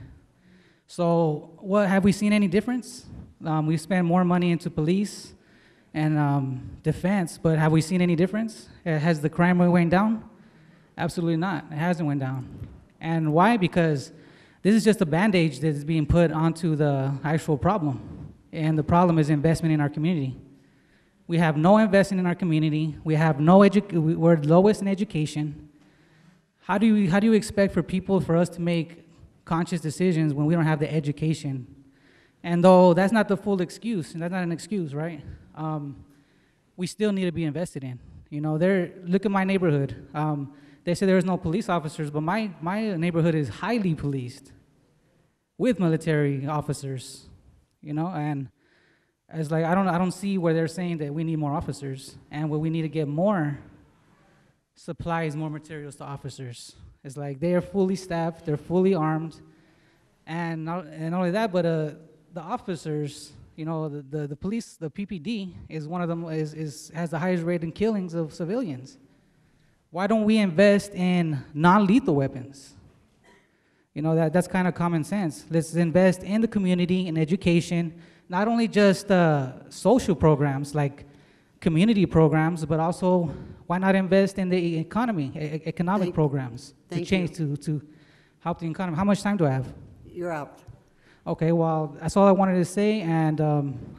So have we seen any difference? We spend more money into police, and defense, but have we seen any difference? Has the crime rate went down? Absolutely not. It hasn't went down. And why? Because this is just a Band-Aid that is being put onto the actual problem. And the problem is investment in our community. We have no investment in our community. We have no we're lowest in education. How do you expect for us to make conscious decisions when we don't have the education? And though that's not the full excuse, and that's not an excuse, right? We still need to be invested in. You know, look at my neighborhood. They say there's no police officers, but my neighborhood is highly policed with military officers, you know, and it's like I don't see where they're saying that we need more officers and where we need to get more supplies, more materials to officers. It's like they are fully staffed, they're fully armed, and not only that, but the officers, you know, the police, the PPD is one of them has the highest rate in killings of civilians. Why don't we invest in non-lethal weapons? You know, that's kind of common sense. Let's invest in the community, in education, not only just social programs like community programs, but also why not invest in the economy, economic programs to change, to help the economy. How much time do I have? You're out. Okay, well, that's all I wanted to say, and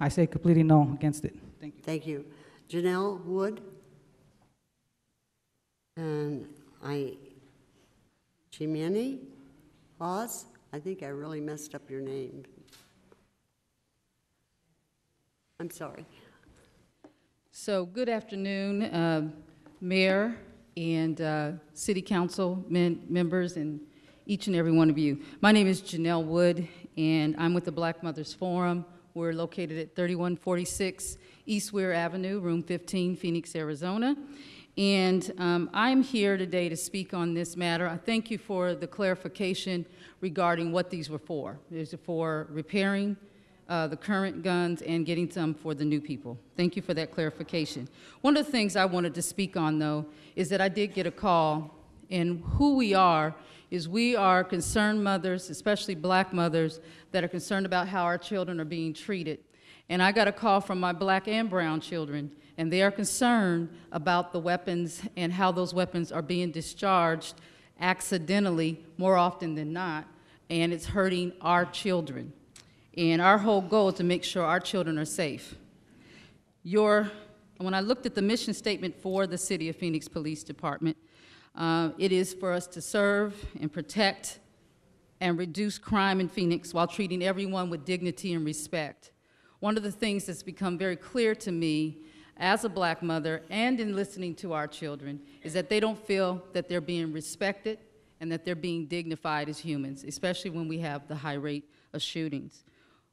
I say completely no against it. Thank you. Thank you. Janelle Wood? And Chimene Oz? I think I really messed up your name. I'm sorry. So good afternoon, Mayor and City Council members and each and every one of you. My name is Janelle Wood, and I'm with the Black Mothers Forum. We're located at 3146 East Weir Avenue, room 15, Phoenix, Arizona. And I'm here today to speak on this matter. I thank you for the clarification regarding what these were for. These are for repairing the current guns and getting some for the new people. Thank you for that clarification. One of the things I wanted to speak on, though, is that I did get a call, and who we are is we are concerned mothers, especially black mothers, that are concerned about how our children are being treated. And I got a call from my black and brown children, and they are concerned about the weapons and how those weapons are being discharged accidentally more often than not, and it's hurting our children. And our whole goal is to make sure our children are safe. When I looked at the mission statement for the City of Phoenix Police Department, it is for us to serve and protect and reduce crime in Phoenix while treating everyone with dignity and respect. One of the things that's become very clear to me as a black mother and in listening to our children is that they don't feel that they're being respected and that they're being dignified as humans, especially when we have the high rate of shootings.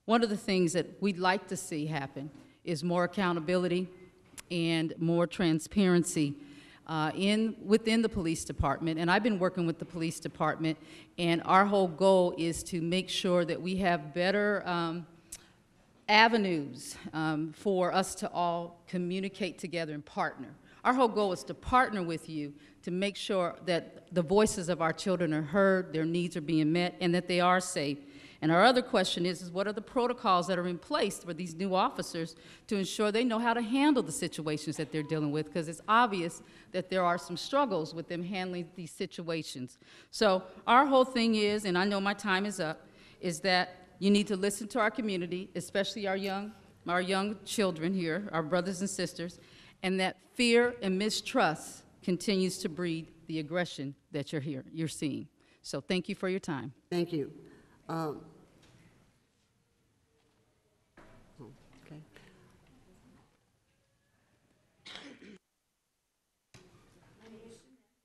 One of the things that we'd like to see happen is more accountability and more transparency within the police department. And I've been working with the police department, and our whole goal is to make sure that we have better avenues for us to all communicate together and partner. Our whole goal is to partner with you to make sure that the voices of our children are heard, their needs are being met, and that they are safe. And our other question is what are the protocols that are in place for these new officers to ensure they know how to handle the situations that they're dealing with? Because it's obvious that there are some struggles with them handling these situations. So our whole thing is, and I know my time is up, is that you need to listen to our community, especially our young children here, our brothers and sisters, and that fear and mistrust continues to breed the aggression that you're seeing. So thank you for your time. Thank you. Okay.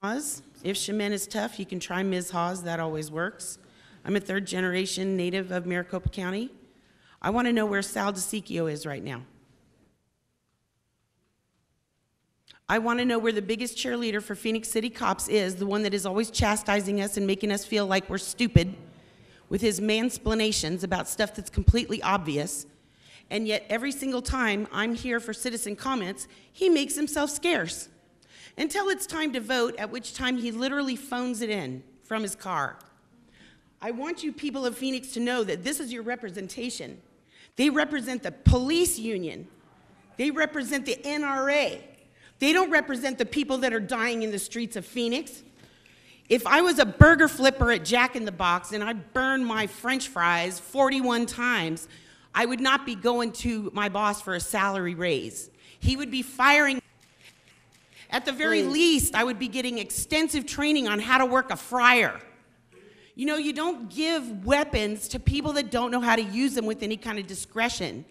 Hawes. If Shemin is tough, you can try Ms. Hawes. That always works. I'm a third-generation native of Maricopa County. I want to know where Sal DeSicchio is right now. I want to know where the biggest cheerleader for Phoenix City cops is, the one that is always chastising us and making us feel like we're stupid with his mansplanations about stuff that's completely obvious. And yet every single time I'm here for citizen comments, he makes himself scarce. Until it's time to vote, at which time he literally phones it in from his car. I want you people of Phoenix to know that this is your representation. They represent the police union. They represent the NRA. They don't represent the people that are dying in the streets of Phoenix. If I was a burger flipper at Jack in the Box and I burned my French fries 41 times, I would not be going to my boss for a salary raise. He would be firing. At the very least, I would be getting extensive training on how to work a fryer. You know, you don't give weapons to people that don't know how to use them with any kind of discretion.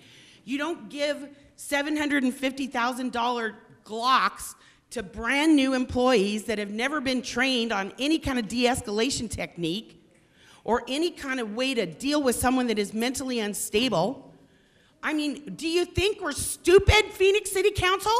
You don't give $750,000 Glocks to brand new employees that have never been trained on any kind of de-escalation technique or any kind of way to deal with someone that is mentally unstable. I mean, do you think we're stupid, Phoenix City Council?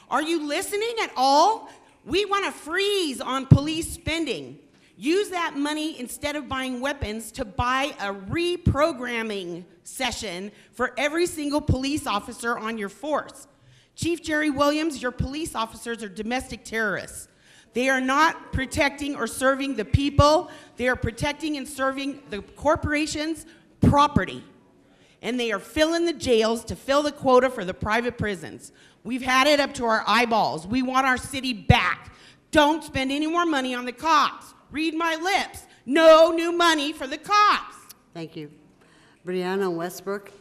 Are you listening at all? We want to freeze on police spending. Use that money instead of buying weapons to buy a reprogramming session for every single police officer on your force. Chief Jerry Williams, your police officers are domestic terrorists. They are not protecting or serving the people. They are protecting and serving the corporation's property. And they are filling the jails to fill the quota for the private prisons. We've had it up to our eyeballs. We want our city back. Don't spend any more money on the cops. Read my lips. No new money for the cops. Thank you. Brianna Westbrook.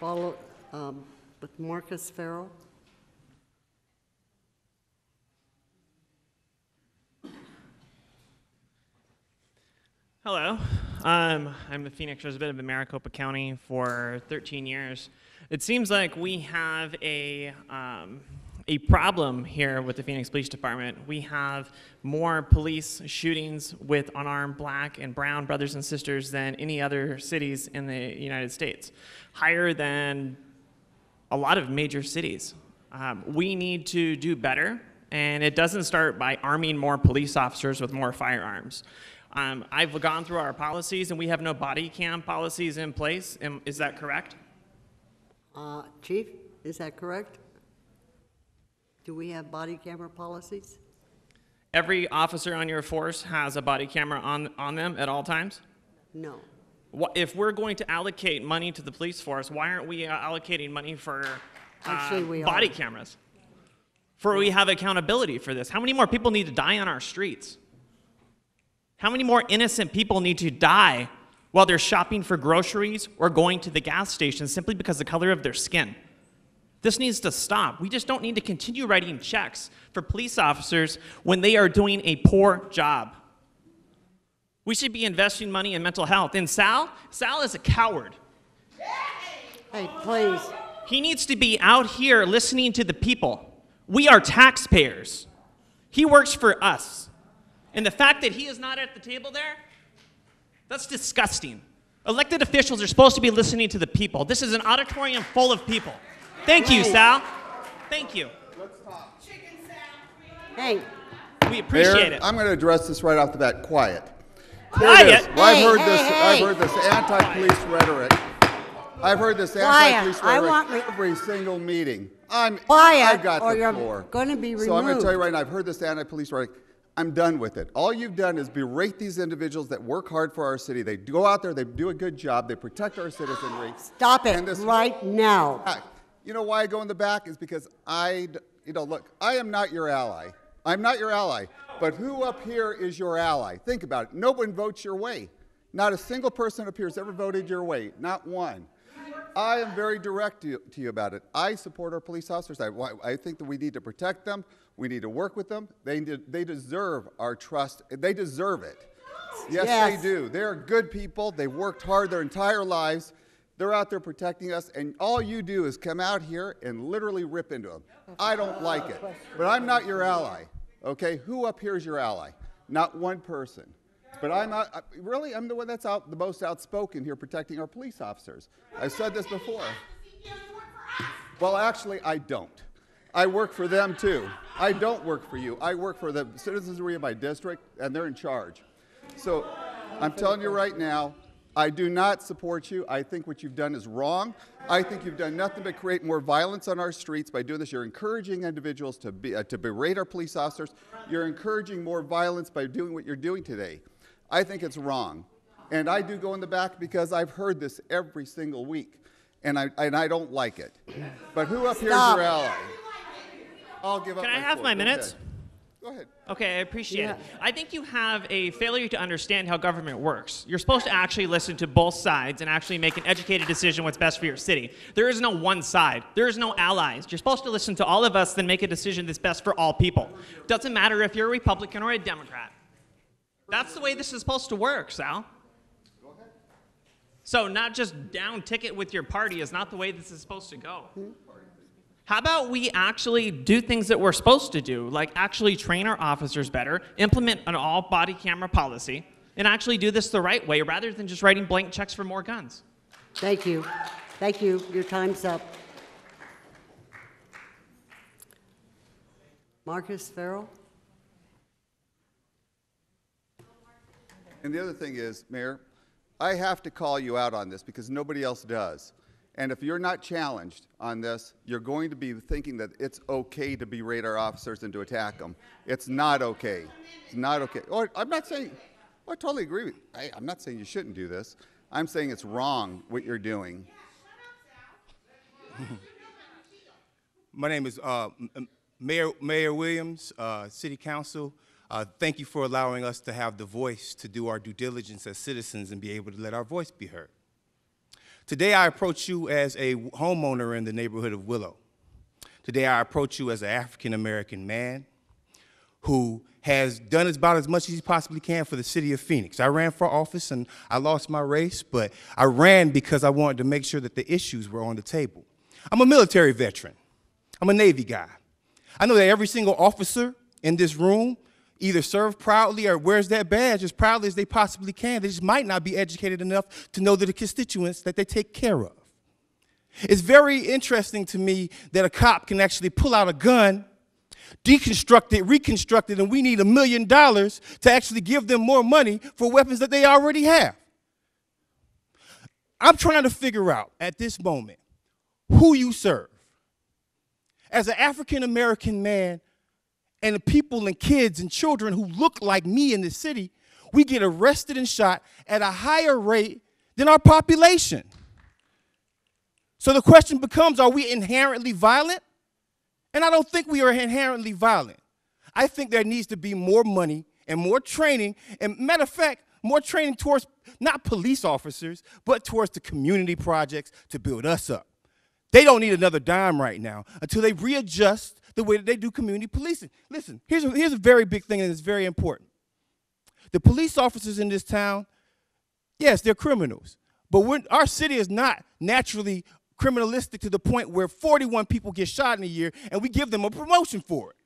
Followed with Marcus Farrell. Hello. I'm a Phoenix resident of Maricopa County for 13 years. It seems like we have a problem here with the Phoenix Police Department. We have more police shootings with unarmed black and brown brothers and sisters than any other cities in the United States, higher than a lot of major cities. We need to do better, and it doesn't start by arming more police officers with more firearms. I've gone through our policies, and we have no body cam policies in place. Is that correct? Chief, is that correct? Do we have body camera policies? Every officer on your force has a body camera on them at all times? No. If we're going to allocate money to the police force, why aren't we allocating money for body cameras? For we have accountability for this. How many more people need to die on our streets? How many more innocent people need to die while they're shopping for groceries or going to the gas station simply because of the color of their skin? This needs to stop. We just don't need to continue writing checks for police officers when they are doing a poor job. We should be investing money in mental health. And Sal is a coward. Hey, please. He needs to be out here listening to the people. We are taxpayers. He works for us. And the fact that he is not at the table there, that's disgusting. Elected officials are supposed to be listening to the people. This is an auditorium full of people. Thank you, Sal. Thank you. Let's talk. Hey. We appreciate Mayor, it. I'm going to address this right off the bat. Quiet. Quiet? Well, I've heard this anti-police rhetoric. I've heard this anti-police rhetoric every single meeting. I've got the floor. Going to be removed. So I'm going to tell you right now, I've heard this anti-police rhetoric. I'm done with it. All you've done is berate these individuals that work hard for our city. They go out there, they do a good job, they protect our citizenry. Stop it right now. You know why I go in the back is because look, I am not your ally. I'm not your ally. But who up here is your ally? Think about it. No one votes your way. Not a single person up here has ever voted your way. Not one. I am very direct to you about it. I support our police officers. I think that we need to protect them. We need to work with them. They deserve our trust. They deserve it. Yes, they do. They're good people. They've worked hard their entire lives. They're out there protecting us, and all you do is come out here and literally rip into them. I don't like it, but I'm not your ally, okay? Who up here is your ally? Not one person. But I'm not, really, I'm the one that's the most outspoken here protecting our police officers. I've said this before. Well, actually, I don't. I work for them, too. I don't work for you. I work for the citizenry of my district, and they're in charge. So I'm telling you right now, I do not support you. I think what you've done is wrong. I think you've done nothing but create more violence on our streets by doing this. You're encouraging individuals to berate our police officers. You're encouraging more violence by doing what you're doing today. I think it's wrong. And I do go in the back because I've heard this every single week. and I don't like it. But who up here is Stop. your ally? I'll give up Can I have floor. my Go minutes? ahead. Go ahead. Okay, I appreciate it. I think you have a failure to understand how government works. You're supposed to actually listen to both sides and actually make an educated decision what's best for your city. There is no one side. There is no allies. You're supposed to listen to all of us, then make a decision that's best for all people. Doesn't matter if you're a Republican or a Democrat. That's the way this is supposed to work, Sal. So not just down ticket with your party is not the way this is supposed to go. How about we actually do things that we're supposed to do, like actually train our officers better, implement an all-body camera policy, and actually do this the right way rather than just writing blank checks for more guns. Thank you. Thank you. Your time's up. Marcus Farrell? And the other thing is, Mayor, I have to call you out on this because nobody else does. And if you're not challenged on this, you're going to be thinking that it's okay to berate our officers and to attack them. It's not okay. It's not okay. Or I'm not saying, I totally agree with you. I'm not saying you shouldn't do this. I'm saying it's wrong what you're doing. My name is Mayor Williams, City Council. Thank you for allowing us to have the voice to do our due diligence as citizens and be able to let our voice be heard. Today I approach you as a homeowner in the neighborhood of Willow. Today I approach you as an African-American man who has done about as much as he possibly can for the city of Phoenix. I ran for office and I lost my race, but I ran because I wanted to make sure that the issues were on the table. I'm a military veteran. I'm a Navy guy. I know that every single officer in this room either serve proudly or wears that badge as proudly as they possibly can. They just might not be educated enough to know the constituents that they take care of. It's very interesting to me that a cop can actually pull out a gun, deconstruct it, reconstruct it, and we need $1 million to actually give them more money for weapons that they already have. I'm trying to figure out at this moment who you serve. As an African-American man, and the people and kids and children who look like me in the city, we get arrested and shot at a higher rate than our population. So the question becomes, are we inherently violent? And I don't think we are inherently violent. I think there needs to be more money and more training, and matter of fact, more training towards not police officers, but towards the community projects to build us up. They don't need another dime right now until they readjust the way that they do community policing. Listen, here's a very big thing, and it's very important. The police officers in this town, yes, they're criminals, but our city is not naturally criminalistic to the point where 41 people get shot in a year and we give them a promotion for it.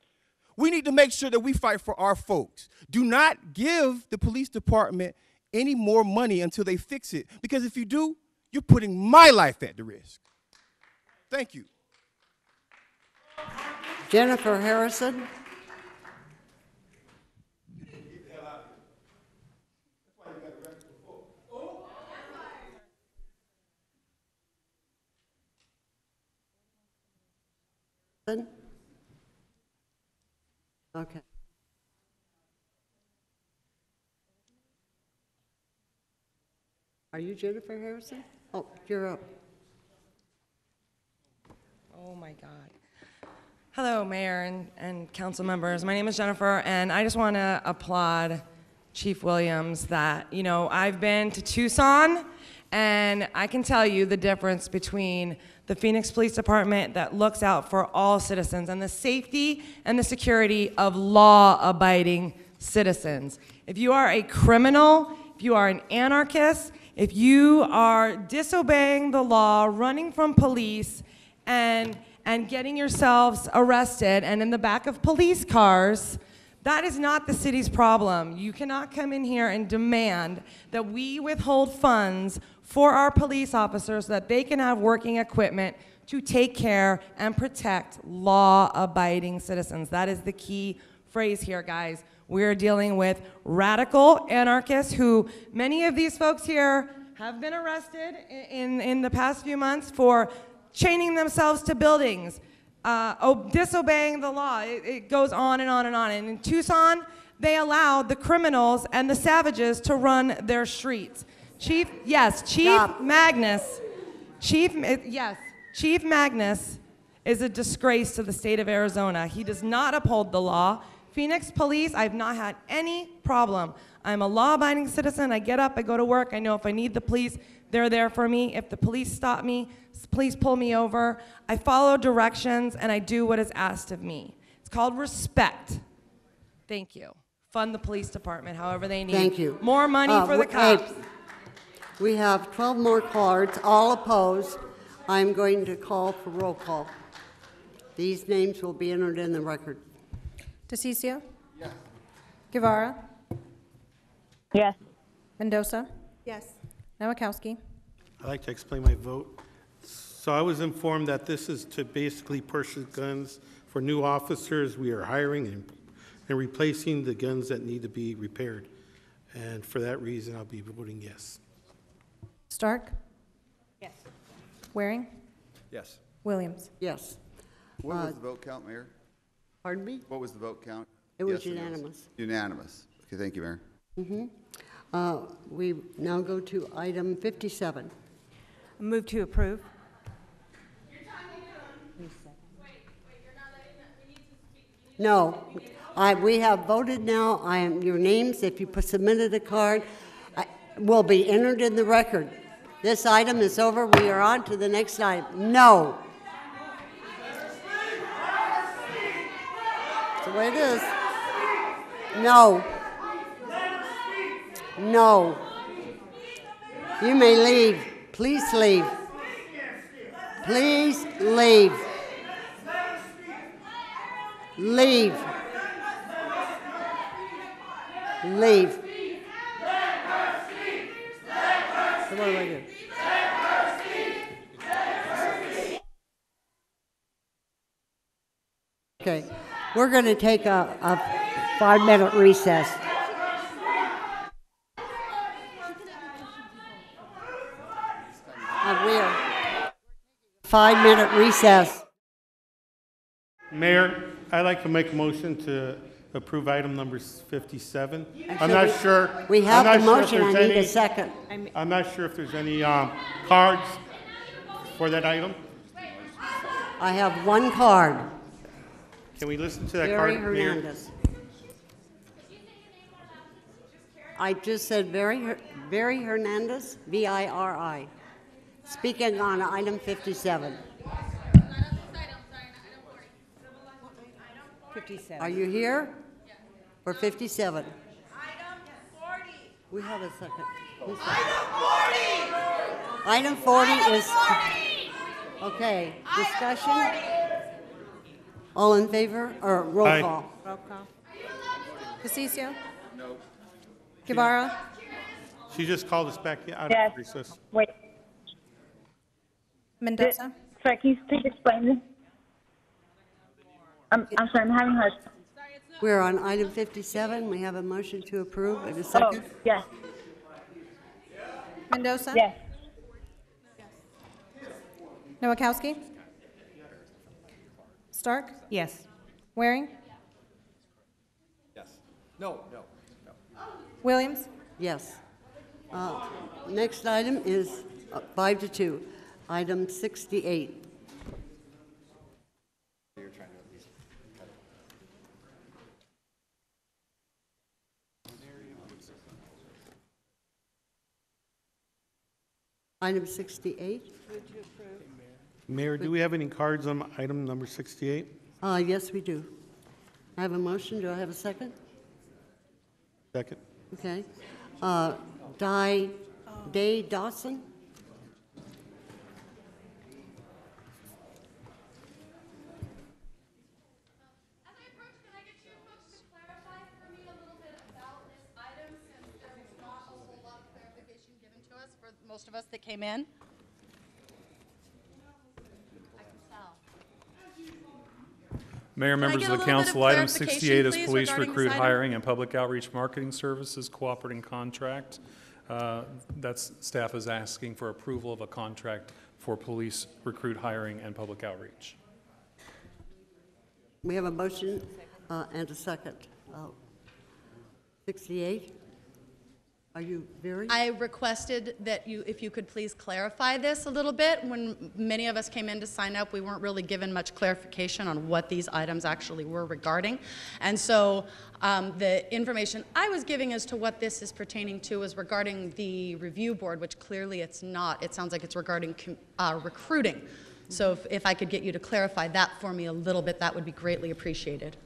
We need to make sure that we fight for our folks. Do not give the police department any more money until they fix it, because if you do, you're putting my life at the risk. Thank you. Jennifer Harrison? Okay. Are you Jennifer Harrison? Oh, you're up. Oh my God. Hello, Mayor and council members. My name is Jennifer, and I just want to applaud Chief Williams that, you know, I've been to Tucson, and I can tell you the difference between the Phoenix Police Department that looks out for all citizens and the safety and the security of law-abiding citizens. If you are a criminal, if you are an anarchist, if you are disobeying the law, running from police, and getting yourselves arrested and in the back of police cars, that is not the city's problem. You cannot come in here and demand that we withhold funds for our police officers so that they can have working equipment to take care and protect law-abiding citizens. That is the key phrase here, guys. We're dealing with radical anarchists who, many of these folks here have been arrested in the past few months for chaining themselves to buildings, disobeying the law. It goes on and on and on. And in Tucson, they allowed the criminals and the savages to run their streets. Chief Magnus, Chief Magnus is a disgrace to the state of Arizona. He does not uphold the law. Phoenix Police, I've not had any problem. I'm a law-abiding citizen. I get up, I go to work. I know if I need the police, they're there for me. If the police stop me, please pull me over. I follow directions and I do what is asked of me. It's called respect. Thank you. Fund the police department however they need. Thank you. More money for the cops. We have 12 more cards, all opposed. I'm going to call for roll call. These names will be entered in the record. DeCiccio? Yes. Guevara? Yes. Mendoza? Yes. Nowakowski? I'd like to explain my vote. So I was informed that this is to basically purchase guns for new officers. We are hiring and replacing the guns that need to be repaired. And for that reason, I'll be voting yes. Stark? Yes. Waring? Yes. Williams? Yes. What was the vote count, Mayor? Pardon me? What was the vote count? It was Yes or no's? unanimous. Unanimous. Okay, thank you, Mayor. We now go to item 57. Move to approve. No, we have voted now. Your names, if you submitted a card, will be entered in the record. This item is over. We are on to the next item. No. That's the way it is. No. No. You may leave. Please leave. Please leave. Leave. Leave. So what do I do? Okay, we're going to take a 5-minute recess. We're 5-minute recess. Mayor, I'd like to make a motion to approve item number 57. I'm Actually, not sure. We have I'm the not sure if motion. I there's need a any- second. I'm not sure if there's any cards for that item. I have one card. Can we listen to that Barry card, Mayor? Hernandez. I just said Barry Hernandez, V-I-R-I, speaking on item 57. 57. Are you here for 57? We have a second. Item 40 is, okay, discussion? All in favor, or roll Aye. call? Roll call. DeCiccio? No. Guevara? She just called us back out Yes. of recess. Wait. Mendoza? Sorry, can you please explain this? I'm sorry, I'm having hard. We're on item 57. We have a motion to approve. In a second. Oh, yes. Mendoza? Yes. Nowakowski? Stark? Yes. Waring? Yes. No, no, no. Williams? Yes. Next item is 5-2. Item 68. Item 68. Mayor, do we have any cards on item number 68? Yes, we do. I have a motion. Do I have a second? Second. Okay. Day Dawson? Most of us that came in. Mayor, Can I members get of a the little bit of council, item clarification, 68 is please, police regarding recruit this item? hiring and public outreach marketing services cooperating contract. That's, staff is asking for approval of a contract for police recruit hiring and public outreach. We have a motion and a second. 68. Are you very? I requested that if you could please clarify this a little bit. When many of us came in to sign up, we weren't really given much clarification on what these items actually were regarding. And so the information I was giving as to what this is pertaining to is regarding the review board, which clearly it's not. It sounds like it's regarding recruiting. So if I could get you to clarify that for me a little bit, that would be greatly appreciated.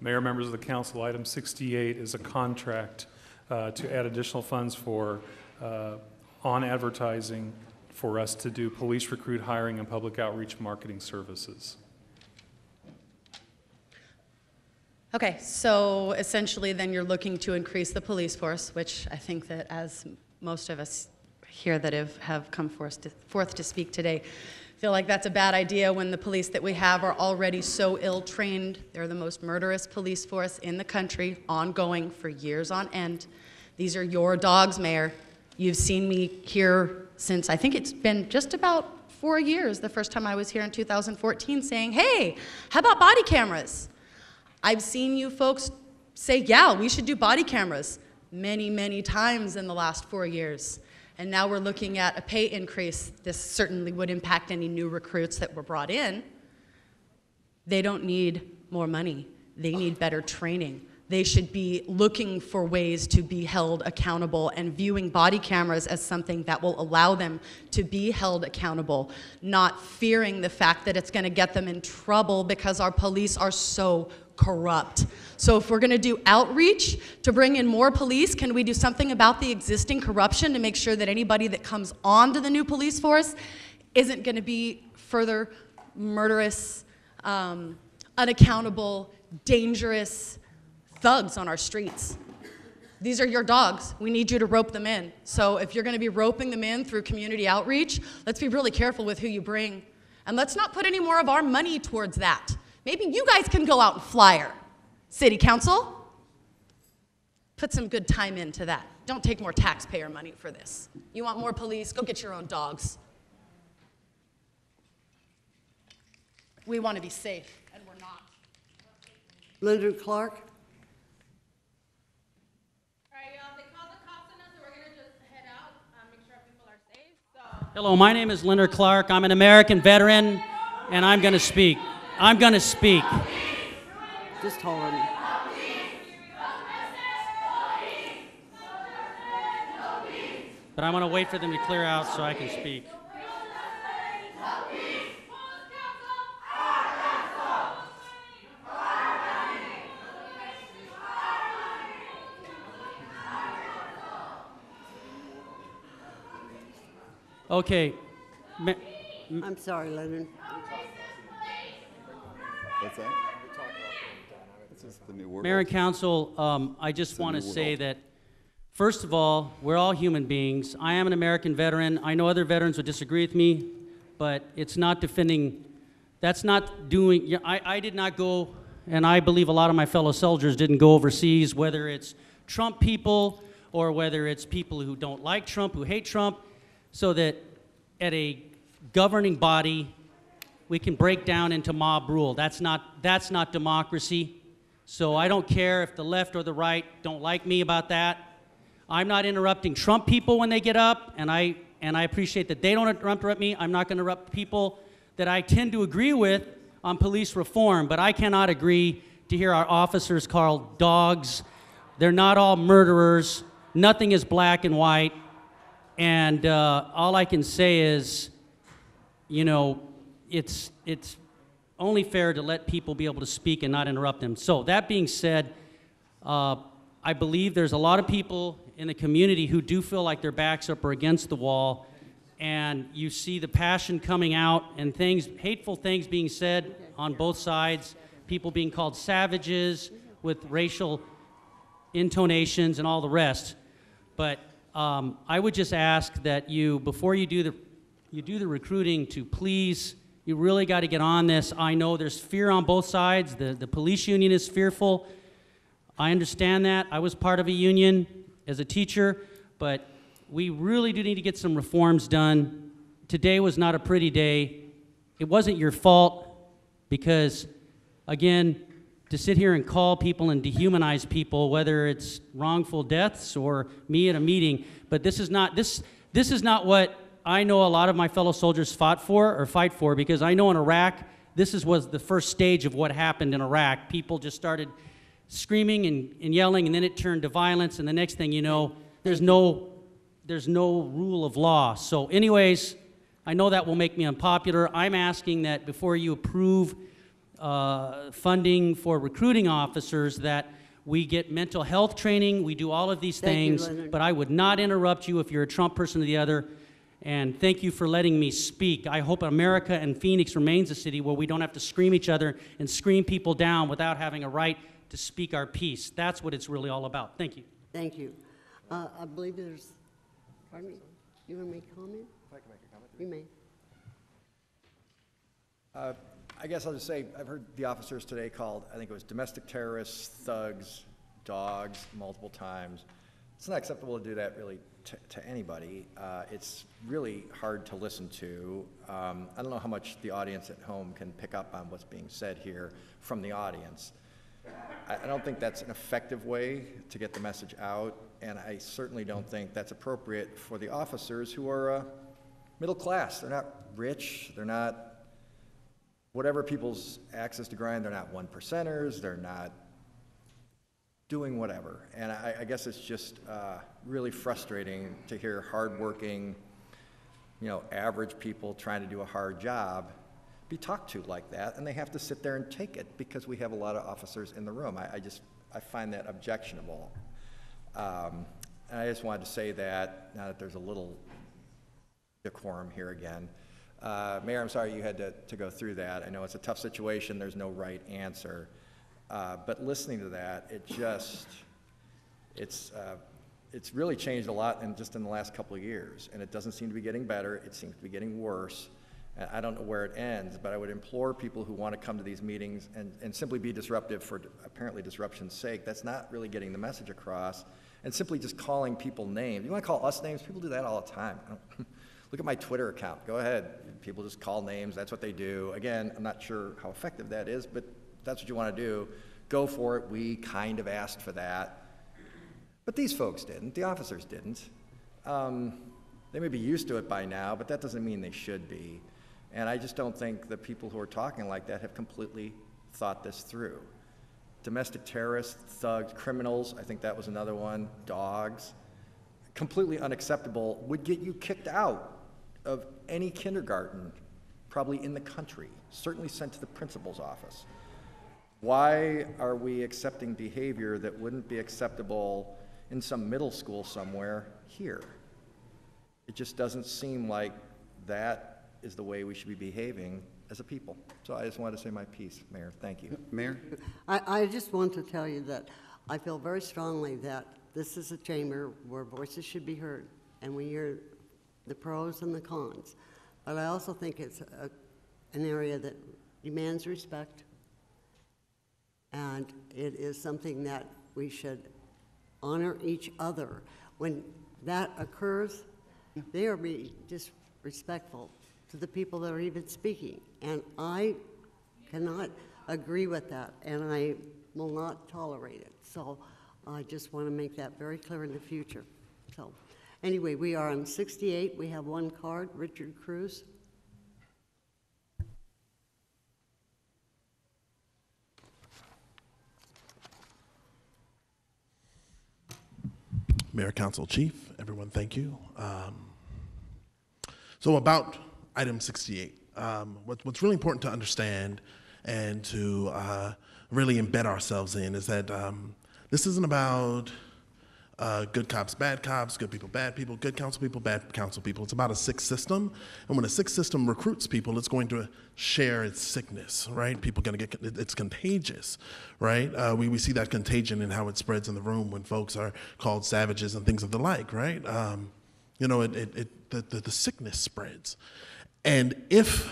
Mayor, members of the council, item 68 is a contract to add additional funds for on advertising for us to do police recruit hiring and public outreach marketing services. Okay, so essentially then you're looking to increase the police force, which I think that as most of us here that have come forth to speak today feel like that's a bad idea when the police that we have are already so ill-trained. They're the most murderous police force in the country, ongoing for years on end. These are your dogs, Mayor. You've seen me here since, I think it's been just about 4 years, the first time I was here in 2014, saying, hey, how about body cameras? I've seen you folks say, yeah, we should do body cameras many, many times in the last 4 years. And now we're looking at a pay increase. This certainly would impact any new recruits that were brought in. They don't need more money. They need better training. They should be looking for ways to be held accountable and viewing body cameras as something that will allow them to be held accountable, not fearing the fact that it's going to get them in trouble because our police are so corrupt. So if we're going to do outreach to bring in more police, can we do something about the existing corruption to make sure that anybody that comes onto the new police force isn't going to be further murderous, unaccountable, dangerous thugs on our streets? These are your dogs. We need you to rope them in. So if you're going to be roping them in through community outreach, let's be really careful with who you bring. And let's not put any more of our money towards that. Maybe you guys can go out and flyer. City Council, put some good time into that. Don't take more taxpayer money for this. You want more police? Go get your own dogs. We want to be safe, and we're not. Leonard Clark? Hello, my name is Leonard Clark. I'm an American veteran, and I'm going to speak. I'm going to speak. Just hold on. But I'm going to wait for them to clear out so I can speak. Okay. I'm sorry, Leonard. What's that? This is the new word. Mayor and Council, I just want to say that, first of all, we're all human beings. I am an American veteran. I know other veterans would disagree with me, but it's not defending, that's not doing, I did not go, and I believe a lot of my fellow soldiers didn't go overseas, whether it's Trump people or whether it's people who don't like Trump, who hate Trump, so that at a governing body, we can break down into mob rule. That's not democracy. So I don't care if the left or the right don't like me about that. I'm not interrupting Trump people when they get up, and I appreciate that they don't interrupt me. I'm not going to interrupt people that I tend to agree with on police reform, but I cannot agree to hear our officers called dogs. They're not all murderers. Nothing is black and white. And all I can say is, you know, it's only fair to let people be able to speak and not interrupt them. So that being said, I believe there's a lot of people in the community who do feel like their backs up or against the wall, and you see the passion coming out and things, hateful things being said on both sides, people being called savages with racial intonations and all the rest. But I would just ask that you, before you do the recruiting, to please, you really got to get on this. I know there's fear on both sides. The police union is fearful. I understand that. I was part of a union as a teacher, but we really do need to get some reforms done. Today was not a pretty day. It wasn't your fault because, again, to sit here and call people and dehumanize people, whether it's wrongful deaths or me at a meeting. But this is not what I know a lot of my fellow soldiers fought for or fight for, because I know in Iraq, was the first stage of what happened in Iraq. People just started screaming and yelling, and then it turned to violence, and the next thing you know, there's no rule of law. So anyways, I know that will make me unpopular. I'm asking that before you approve funding for recruiting officers, that we get mental health training, we do all of these things, but I would not interrupt you if you're a Trump person or the other. And thank you for letting me speak. I hope America and Phoenix remains a city where we don't have to scream each other and scream people down without having a right to speak our piece. That's what it's really all about. Thank you. Thank you. I believe there's, pardon me, you want to make a comment? If I can make a comment? You may. I guess I'll just say, I've heard the officers today called, I think it was domestic terrorists, thugs, dogs, multiple times. It's not acceptable to do that really to anybody. It's really hard to listen to. I don't know how much the audience at home can pick up on what's being said here from the audience. I don't think that's an effective way to get the message out, and I certainly don't think that's appropriate for the officers who are middle class. They're not rich, they're not whatever people's access to grind, they're not 1%ers, they're not doing whatever. And I guess it's just really frustrating to hear hardworking, average people trying to do a hard job be talked to like that, and they have to sit there and take it because we have a lot of officers in the room. I find that objectionable. And I just wanted to say that, now that there's a little decorum here again. Mayor, I'm sorry you had to go through that. I know it's a tough situation, there's no right answer. But listening to that, it's really changed a lot in the last couple of years, and it doesn't seem to be getting better, it seems to be getting worse. And I don't know where it ends, but I would implore people who want to come to these meetings and simply be disruptive for apparently disruption's sake. That's not really getting the message across, and simply just calling people names. You want to call us names? People do that all the time. Look at my Twitter account. Go ahead. People just call names. That's what they do. Again, I'm not sure how effective that is, but that's what you want to do. Go for it. We kind of asked for that. But these folks didn't. The officers didn't. They may be used to it by now, but that doesn't mean they should be. And I just don't think the people who are talking like that have completely thought this through. Domestic terrorists, thugs, criminals, I think that was another one, dogs, completely unacceptable, would get you kicked out of any kindergarten probably in the country, certainly sent to the principal's office. Why are we accepting behavior that wouldn't be acceptable in some middle school somewhere here? It just doesn't seem like that is the way we should be behaving as a people. So I just wanted to say my piece, Mayor. Thank you. Mayor? I just want to tell you that I feel very strongly that this is a chamber where voices should be heard, and we hear the pros and the cons. But I also think it's an area that demands respect, and it is something that we should honor each other. When that occurs, they are being disrespectful to the people that are even speaking, and I cannot agree with that, and I will not tolerate it. So I just want to make that very clear in the future. So anyway, we are on 68. We have one card, Richard Cruz. Mayor, Council, Chief, everyone, thank you. So about item 68, what's really important to understand and to really embed ourselves in is that this isn't about good cops, good people, good council people, bad council people. It's about a sick system. And when a sick system recruits people, it's going to share its sickness, right? People are going to get, it's contagious, right? We see that contagion in how it spreads in the room when folks are called savages and things of the like, right? The sickness spreads. And if,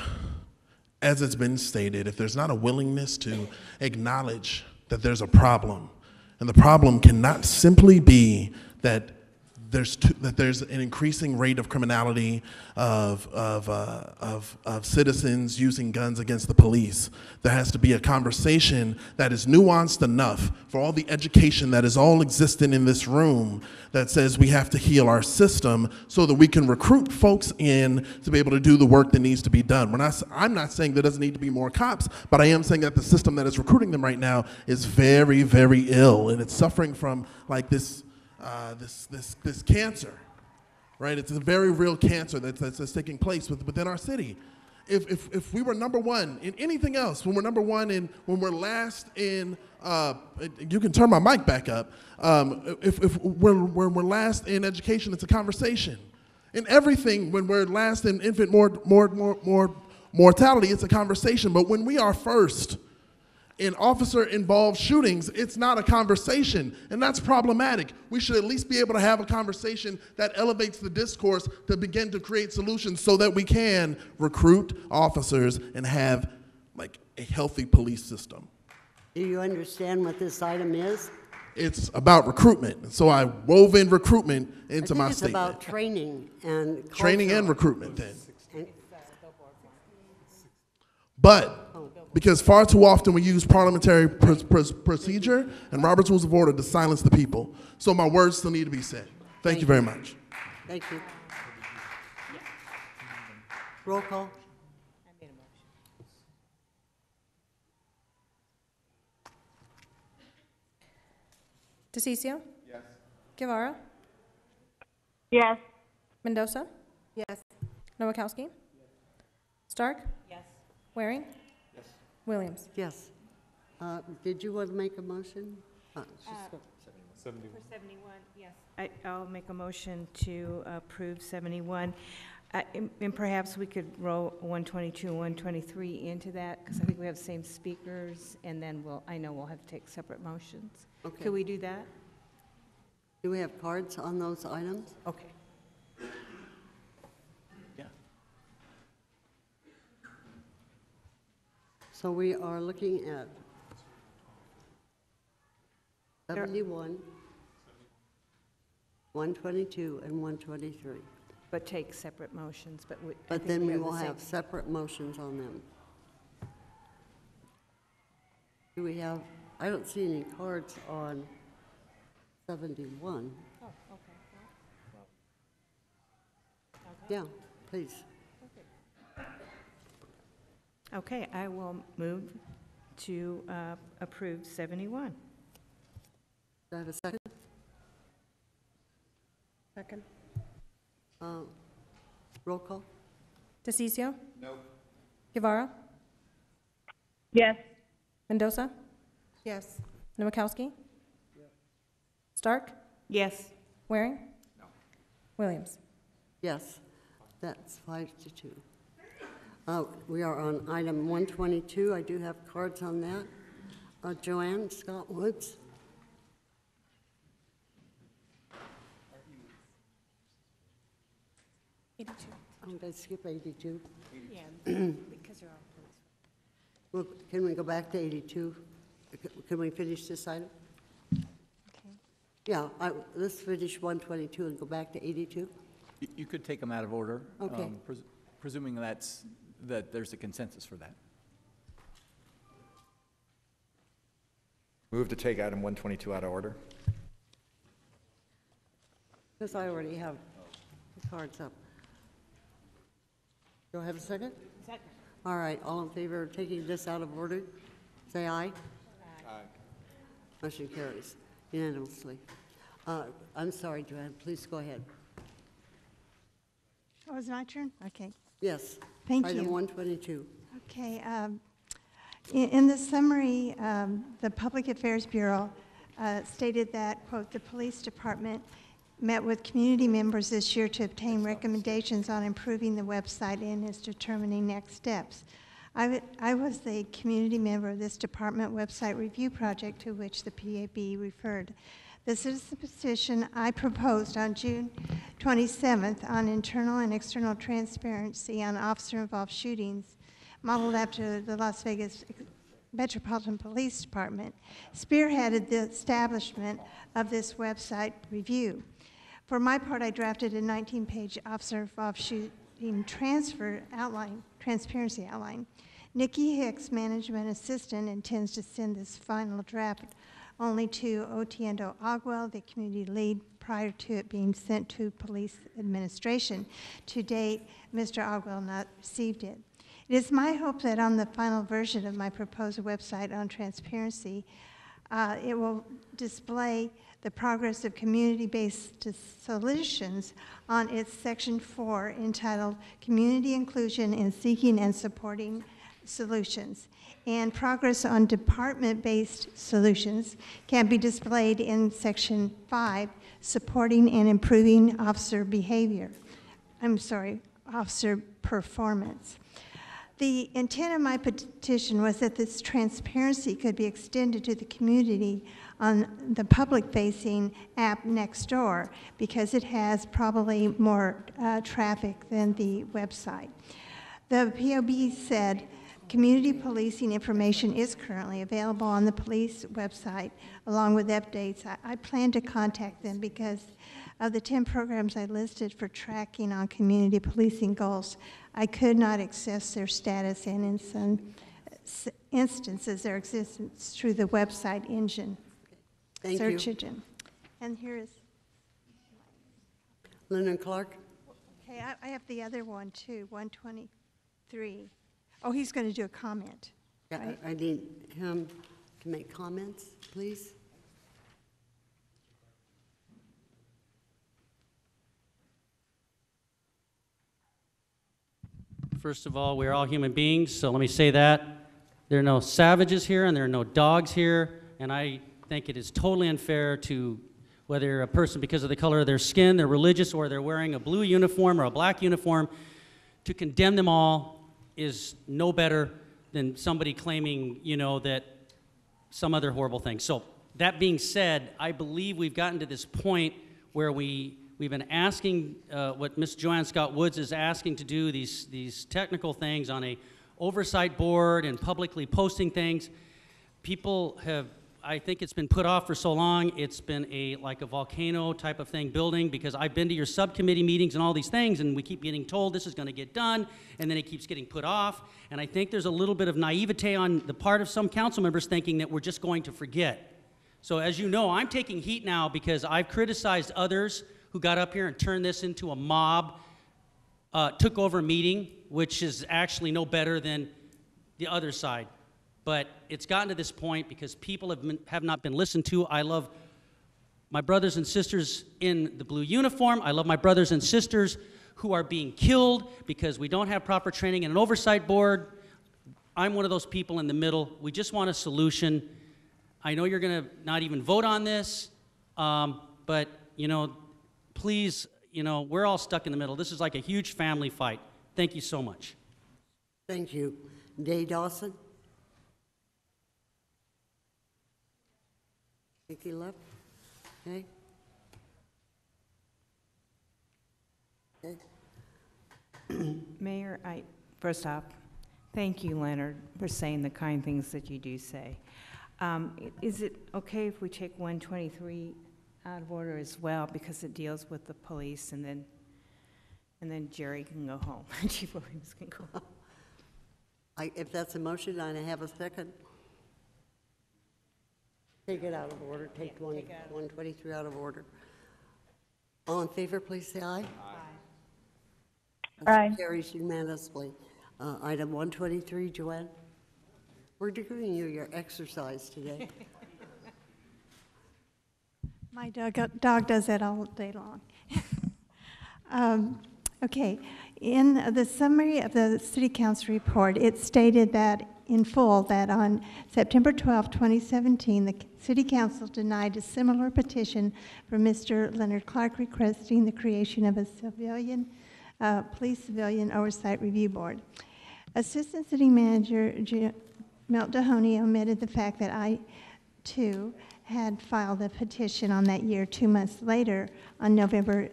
as it's been stated, if there's not a willingness to acknowledge that there's a problem, and the problem cannot simply be that there's an increasing rate of criminality of citizens using guns against the police. There has to be a conversation that is nuanced enough for all the education that is all existing in this room that says we have to heal our system so that we can recruit folks in to be able to do the work that needs to be done. I'm not saying there doesn't need to be more cops, but I am saying that the system that is recruiting them right now is very, very ill, and it's suffering from like this cancer, right? It's a very real cancer that's taking place within our city. If we were number one in anything else, when we're number one in, when we're last in, you can turn my mic back up. If we're last in education, it's a conversation. In everything, when we're last in infant mortality, it's a conversation. But when we are first in officer-involved shootings, it's not a conversation, and that's problematic. We should at least be able to have a conversation that elevates the discourse to begin to create solutions so that we can recruit officers and have like a healthy police system. Do you understand what this item is? It's about recruitment, so I wove in recruitment into my statement. It's about training and culture. Training and recruitment then. But because far too often we use parliamentary procedure and Robert's Rules of Order to silence the people. So my words still need to be said. Thank you very much. Thank you. Roll call. DeCiccio? Yes. Guevara? Yes. Mendoza? Yes. Nowakowski? Stark? Yes. Waring? Yes. Williams? Yes. Did you want to make a motion? For 71, yes. I'll make a motion to approve 71. And perhaps we could roll 122 and 123 into that, because I think we have the same speakers, and then I know we'll have to take separate motions. Okay. Could we do that? Do we have cards on those items? Okay. Yeah. So we are looking at 71, 122, and 123. But take separate motions, but I But think then we have will the same- have separate motions on them. Do we have, I don't see any cards on 71. Oh, okay. Yeah, please. Okay, I will move to approve 71. Do I have a second? Second. Roll call? DeCiccio? No. Guevara? Yes. Mendoza? Yes. Nowakowski? Stark? Yes. Waring? No. Williams? Yes, that's 5-2. We are on item 122. I do have cards on that. Joanne Scott Woods. I'm going to skip 82. Yeah, because they're all police. Well, can we go back to 82? Can we finish this item? Okay. Yeah, let's finish 122 and go back to 82. You could take them out of order. Okay. Presuming that there's a consensus for that. Move to take item 122 out of order. Because I already have the cards up. Do I have a second? Second. All right, all in favor of taking this out of order, say aye. Aye. Motion carries unanimously. I'm sorry, Joanne, please go ahead. Oh, is it my turn? Okay. Yes. Thank Item you. 122. Okay. In the summary, the Public Affairs Bureau stated that, quote, the police department met with community members this year to obtain recommendations on improving the website and is determining next steps. I was the community member of this department website review project to which the PAB referred. The citizen petition I proposed on June 27th on internal and external transparency on officer-involved shootings, modeled after the Las Vegas Metropolitan Police Department, spearheaded the establishment of this website review. For my part, I drafted a 19-page officer-involved shooting transparency outline. Nikki Hicks, management assistant, intends to send this final draft only to Otiendo Agwell, the community lead, prior to it being sent to police administration. To date, Mr. Agwell not received it. It is my hope that on the final version of my proposed website on transparency, it will display the progress of community-based solutions on its section 4 entitled Community Inclusion in Seeking and Supporting Solutions, and progress on department-based solutions can be displayed in section 5, Supporting and Improving Officer Behavior. Officer Performance. The intent of my petition was that this transparency could be extended to the community on the public-facing app Nextdoor, because it has probably more traffic than the website. The POB said community policing information is currently available on the police website, along with updates. I plan to contact them because of the 10 programs I listed for tracking on community policing goals. I could not access their status, and in some instances, their existence through the website engine, search engine. And here is Leonard Clark. Okay, I have the other one too, 123. Oh, he's going to do a comment. Yeah, right? I need him to make comments, please. First of all, we're all human beings, so let me say that. There are no savages here and there are no dogs here, and I think it is totally unfair to whether a person, because of the color of their skin, they're religious, or they're wearing a blue uniform or a black uniform, to condemn them all is no better than somebody claiming, you know, that some other horrible thing. So that being said, I believe we've gotten to this point where we've been asking what Ms. Joanne Scott Woods is asking to do, these technical things on a oversight board and publicly posting things. People have, I think it's been put off for so long. It's been like a volcano type of thing building, because I've been to your subcommittee meetings and all these things, and we keep getting told this is going to get done, and then it keeps getting put off. And I think there's a little bit of naivete on the part of some council members thinking that we're just going to forget. So as you know, I'm taking heat now because I've criticized others who got up here and turned this into a mob, took over a meeting, which is actually no better than the other side. But it's gotten to this point because people have not been listened to. I love my brothers and sisters in the blue uniform. I love my brothers and sisters who are being killed because we don't have proper training and an oversight board. I'm one of those people in the middle. We just want a solution. I know you're going to not even vote on this, but, you know, please, you know, we're all stuck in the middle. This is like a huge family fight. Thank you so much. Thank you. Day Dawson. I think he left. Okay. Okay. Mayor, first off, thank you, Leonard, for saying the kind things that you do say. Is it okay if we take 123 out of order as well, because it deals with the police, and then Jerry can go home. Chief Williams can go home. If that's a motion, I have a second. Take it out of order. Take 123 out of order. All in favor, please say aye. Aye. Aye. Carries unanimously. Item 123, Joanne. We're giving you your exercise today. My dog does that all day long. Okay, in the summary of the City Council report, it stated that in full that on September 12, 2017, the City Council denied a similar petition from Mr. Leonard Clark requesting the creation of a police civilian oversight review board. Assistant City Manager Milt Mahoney omitted the fact that I, too, had filed a petition on that year 2 months later on November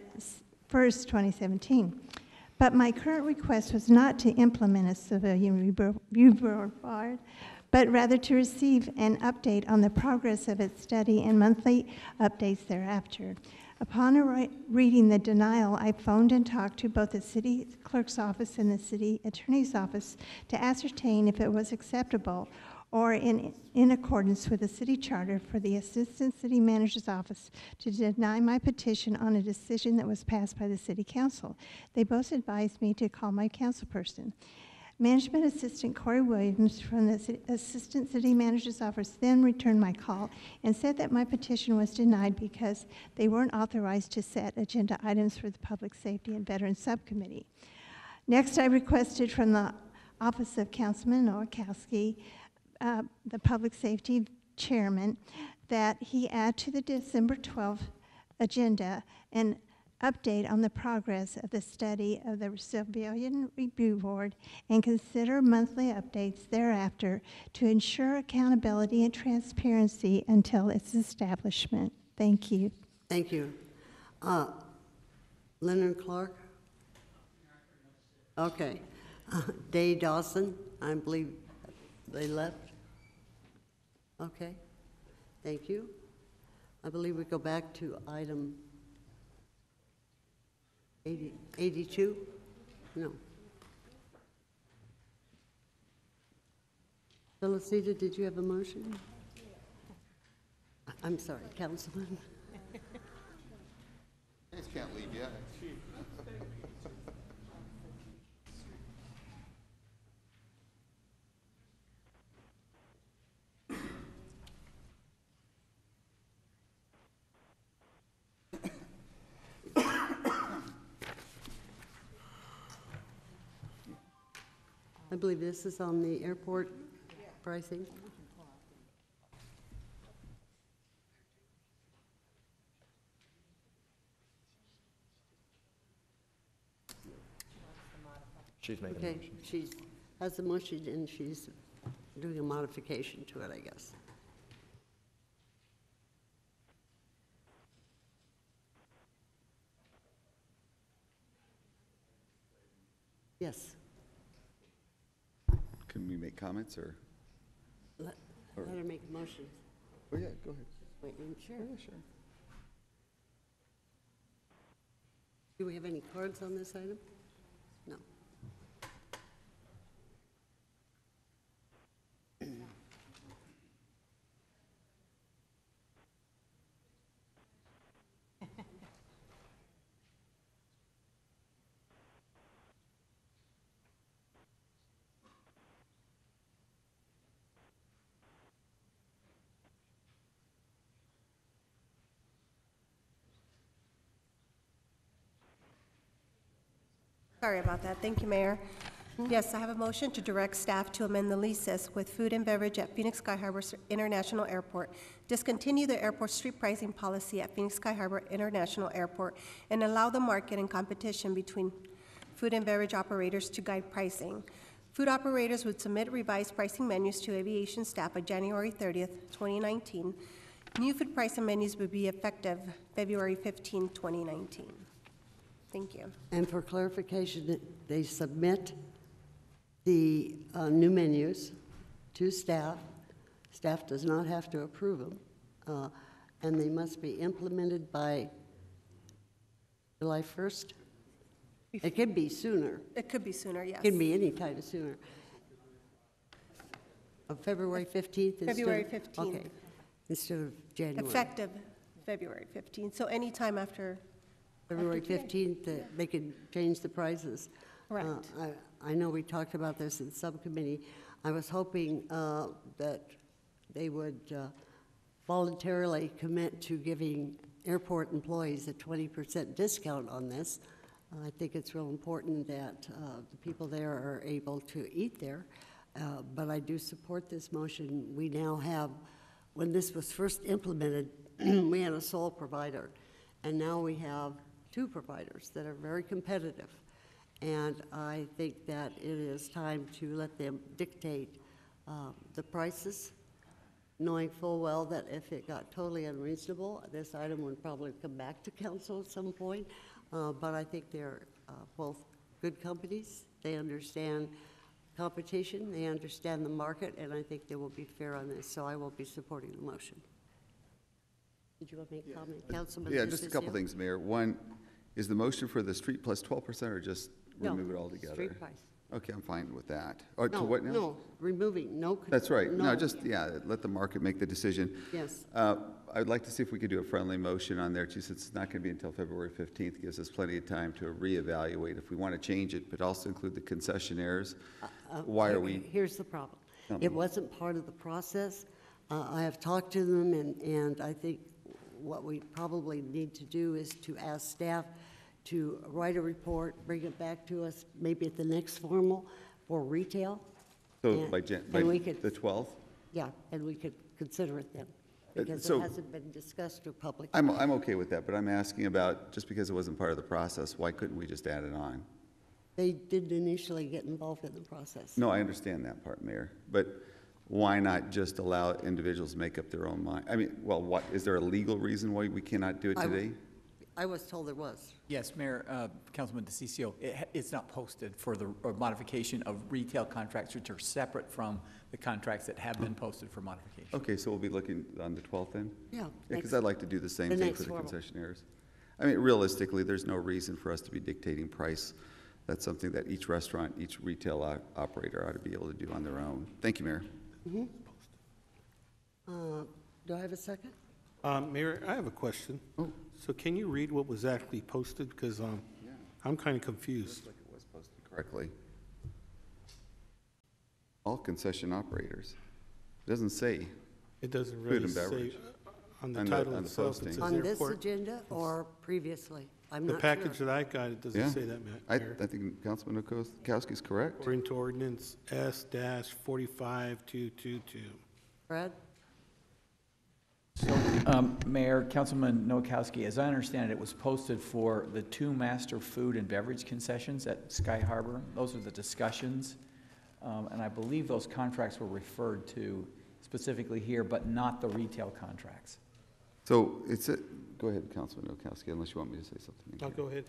1st, 2017. But my current request was not to implement a civilian review board, but rather to receive an update on the progress of its study and monthly updates thereafter. Upon reading the denial, I phoned and talked to both the city clerk's office and the city attorney's office to ascertain if it was acceptable or in accordance with the city charter for the assistant city manager's office to deny my petition on a decision that was passed by the city council. They both advised me to call my councilperson. Management Assistant Corey Williams from the Assistant City Manager's Office then returned my call and said that my petition was denied because they weren't authorized to set agenda items for the Public Safety and Veterans Subcommittee. Next, I requested from the Office of Councilman Nowakowski, the Public Safety Chairman, that he add to the December 12th agenda an update on the progress of the study of the Civilian Review Board and consider monthly updates thereafter to ensure accountability and transparency until its establishment. Thank you. Thank you. Leonard Clark? Okay. Day Dawson, I believe they left. Okay. Thank you. I believe we go back to item 82? No. Felicita, did you have a motion? I'm sorry, Councilman. You guys can't leave yet. I believe this is on the airport pricing. She's making a Okay, motion. she has a motion and she's doing a modification to it, I guess. Yes. Can we make comments or? Let her make a motion. Oh, yeah, go ahead. Wait, sure. Yeah, sure. Do we have any cards on this item? No. Sorry about that. Thank you, Mayor. Yes, I have a motion to direct staff to amend the leases with food and beverage at Phoenix Sky Harbor International Airport, discontinue the airport street pricing policy at Phoenix Sky Harbor International Airport, and allow the market and competition between food and beverage operators to guide pricing. Food operators would submit revised pricing menus to aviation staff by January 30th, 2019. New food pricing menus would be effective February 15, 2019. Thank you. And for clarification, they submit the new menus to staff. Staff does not have to approve them, and they must be implemented by July 1st? It could be sooner. It could be sooner, yes. It can be any time sooner. February 15th? February 15th. Okay, instead of January. Effective February 15th, so anytime after February today. 15th, they can change the prices. Correct. I know we talked about this in subcommittee. I was hoping that they would voluntarily commit to giving airport employees a 20% discount on this. I think it's real important that the people there are able to eat there, but I do support this motion. We now have, when this was first implemented, we had a sole provider, and now we have two providers that are very competitive. And I think that it is time to let them dictate the prices, knowing full well that if it got totally unreasonable, this item would probably come back to council at some point. But I think they're both good companies. They understand competition, they understand the market, and I think they will be fair on this. So I will be supporting the motion. Did you want to make a comment, Councilman? Yeah, just a couple DeCiccio? things, Mayor. One, is the motion for the street plus 12% or just No, remove it altogether? street price. Okay, I'm fine with that. Or to No, what now? no, removing, no. That's right. No, just, yeah, let the market make the decision. Yes. I'd like to see if we could do a friendly motion on there, too, since it's not going to be until February 15th. Gives us plenty of time to reevaluate if we want to change it, but also include the concessionaires. Why are we? Here's the problem. Tell me. It wasn't part of the process. I have talked to them, and I think what we probably need to do is to ask staff to write a report, bring it back to us, maybe at the next formal for retail. So And- by and we could- the 12th? Yeah, and we could consider it then, because so- it hasn't been discussed to public. I'm okay with that, but I'm asking about, just because it wasn't part of the process, why couldn't we just add it on? They didn't initially get involved in the process. No, I understand that part, Mayor, but why not just allow individuals to make up their own mind? I mean, well, what, is there a legal reason why we cannot do it today? I was told there was. Yes, Mayor, Councilman DeCiccio, it's not posted for the modification of retail contracts, which are separate from the contracts that have been posted for modification. Okay, so we'll be looking on the 12th then? Yeah. Because I'd like to do the same the thing next for the formal. concessionaires. I mean, realistically, there's no reason for us to be dictating price. That's something that each restaurant, each retail operator ought to be able to do on their own. Thank you, Mayor. Mhm. Do I have a second? Mayor, I have a question. Oh. So can you read what was actually posted? Because I'm kind of confused. Looks like it was posted correctly. All concession operators. It doesn't say It doesn't food really and say beverage. on the On title on the itself. posting. It says On this airport. agenda or previously? I'm The not package sure. that I got, it doesn't Yeah. say that, I Mayor. think Councilman Nowakowski's correct. According to ordinance S-45222. Brad? Mayor, Councilman Nowakowski, as I understand it, it was posted for the 2 master food and beverage concessions at Sky Harbor. Those are the discussions. And I believe those contracts were referred to specifically here, but not the retail contracts. So go ahead, Councilman Nowakowski, unless you want me to say something. I'll go ahead.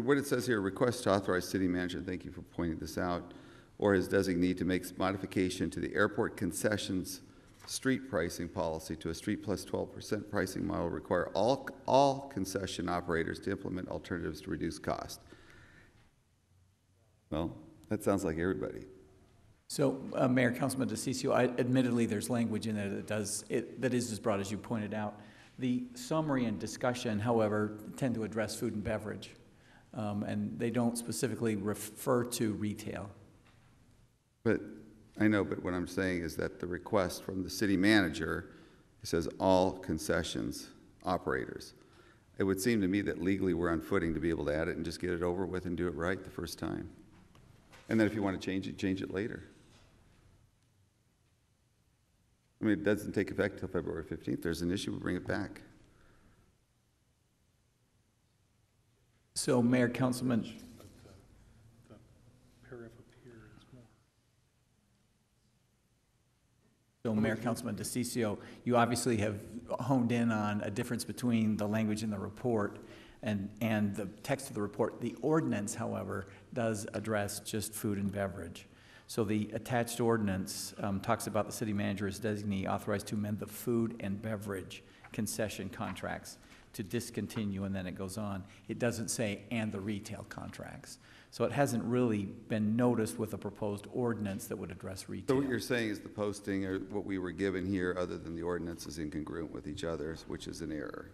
What it says here, request to authorize city manager, thank you for pointing this out, or his designee to make modification to the airport concessions street pricing policy to a street plus 12% pricing model, require all concession operators to implement alternatives to reduce cost. Well, that sounds like everybody. So, Mayor, Councilman DeCiccio, admittedly, there's language in there that is as broad as you pointed out. The summary and discussion, however, tend to address food and beverage, and they don't specifically refer to retail. But I know, but what I'm saying is that the request from the city manager, it says all concessions operators. It would seem to me that legally we're on footing to be able to add it and just get it over with and do it right the first time. And then if you want to change it later. I mean, it doesn't take effect until February 15th. There's an issue, we bring it back. So, Mayor, Councilman, The paragraph up here is more. So, Mayor, Councilman DeCiccio, you obviously have honed in on a difference between the language in the report and the text of the report. The ordinance, however, does address just food and beverage. So the attached ordinance talks about the city manager as designee authorized to amend the food and beverage concession contracts to discontinue, and then it goes on. It doesn't say, and the retail contracts. So it hasn't really been noticed with a proposed ordinance that would address So retail. what you're saying is the posting or what we were given here, other than the ordinance, is incongruent with each other, which is an error.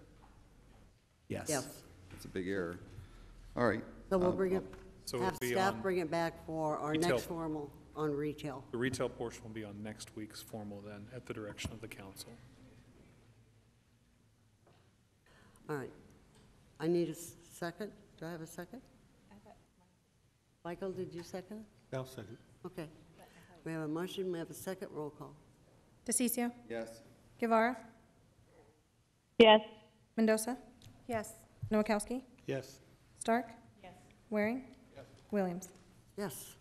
Yes. Yes. It's a big error. All right. So we'll bring it, So have it'll be staff on bring it back for our retail. next formal on retail. The retail portion will be on next week's formal then, at the direction of the council. All right. I need a second. Do I have a second? Michael, did you second it? I'll second. Okay. We have a motion, we have a second, roll call. DeCiccio? Yes. Guevara? Yes. Mendoza? Yes. Nowakowski? Yes. Stark? Yes. Waring? Yes. Williams? Yes.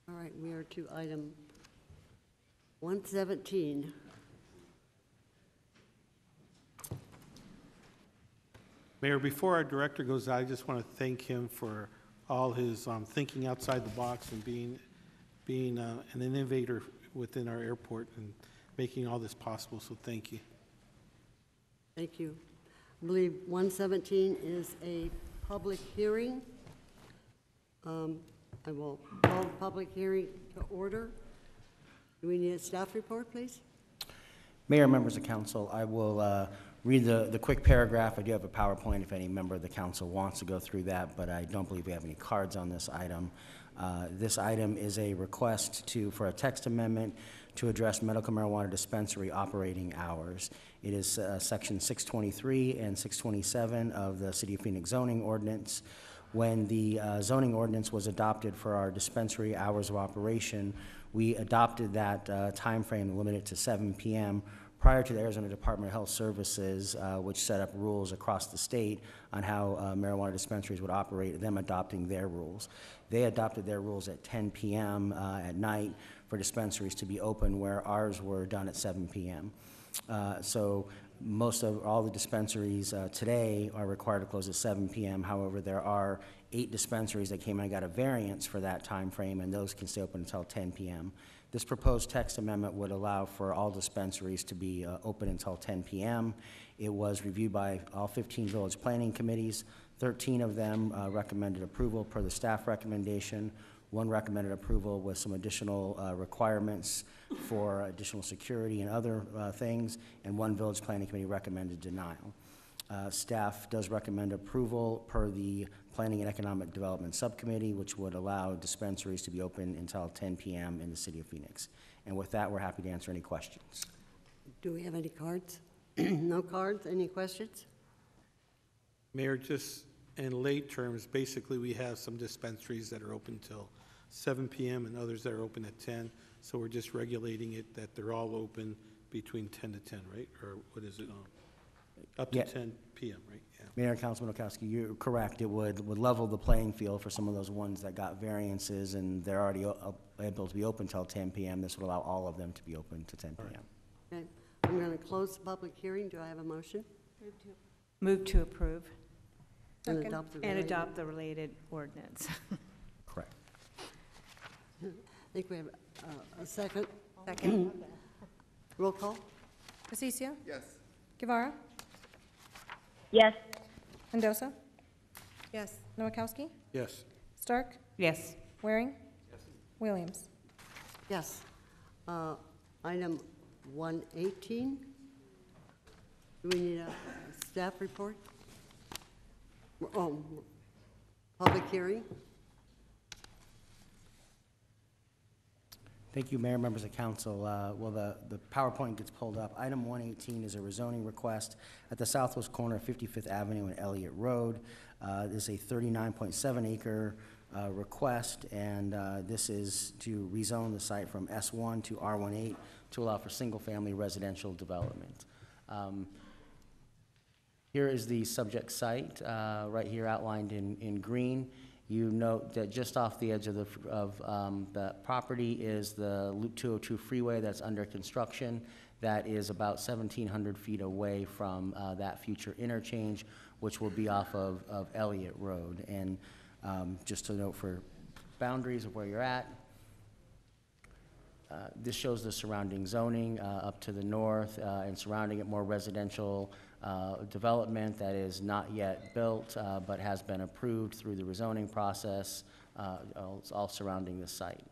All right, we are to item 117. Mayor, before our director goes out, I just want to thank him for all his thinking outside the box and being an innovator within our airport. And making all this possible, so thank you. Thank you. I believe 117 is a public hearing. I will call the public hearing to order. Do we need a staff report, please? Mayor, members of council, I will read the quick paragraph. I do have a PowerPoint if any member of the council wants to go through that, but I don't believe we have any cards on this item. This item is a request for a text amendment to address medical marijuana dispensary operating hours. It is section 623 and 627 of the City of Phoenix zoning ordinance. When the zoning ordinance was adopted for our dispensary hours of operation, we adopted that time frame limited to 7 p.m. prior to the Arizona Department of Health Services, which set up rules across the state on how marijuana dispensaries would operate, them adopting their rules. They adopted their rules at 10 p.m. At night for dispensaries to be open, where ours were done at 7 p.m. So most of all the dispensaries today are required to close at 7 p.m. However, there are 8 dispensaries that came and got a variance for that time frame, and those can stay open until 10 p.m. This proposed text amendment would allow for all dispensaries to be open until 10 p.m. It was reviewed by all 15 village planning committees. 13 of them recommended approval per the staff recommendation. 1 recommended approval with some additional requirements for additional security and other things, and 1 village planning committee recommended denial. Staff does recommend approval per the Planning and Economic Development Subcommittee, which would allow dispensaries to be open until 10 p.m. in the City of Phoenix. And with that, we're happy to answer any questions. Do we have any cards? No cards? Any questions? Mayor, just in lay terms, basically we have some dispensaries that are open till 7 p.m. and others that are open at 10. So we're just regulating it that they're all open between 10 to 10, right? Or what is it? Up to 10 p.m., right? Yeah. Mayor, Councilman Okowski, you're correct. It would level the playing field for some of those ones that got variances and they're already able to be open till 10 p.m. This would allow all of them to be open to 10 p.m. Okay. I'm going to close the public hearing. Do I have a motion? Move to approve. And adopt the related ordinance. Correct. I think we have a second. Second. Roll call. Pacicio? Yes. Guevara? Yes. Mendoza? Yes. Nowakowski? Yes. Stark? Yes. Waring? Yes. Williams? Yes. Item 118. Do we need a staff report? Oh, public hearing. Thank you, Mayor, members of council. Well, the PowerPoint gets pulled up. Item 118 is a rezoning request at the southwest corner of 55th Avenue and Elliott Road. This is a 39.7 acre request, and this is to rezone the site from S1 to R18 to allow for single-family residential development. Here is the subject site, right here outlined in green. You note that just off the edge of the property is the Loop 202 freeway that's under construction. That is about 1,700 feet away from that future interchange, which will be off of Elliott Road. And just to note for boundaries of where you're at, this shows the surrounding zoning up to the north and surrounding it more residential development that is not yet built but has been approved through the rezoning process, all surrounding the site.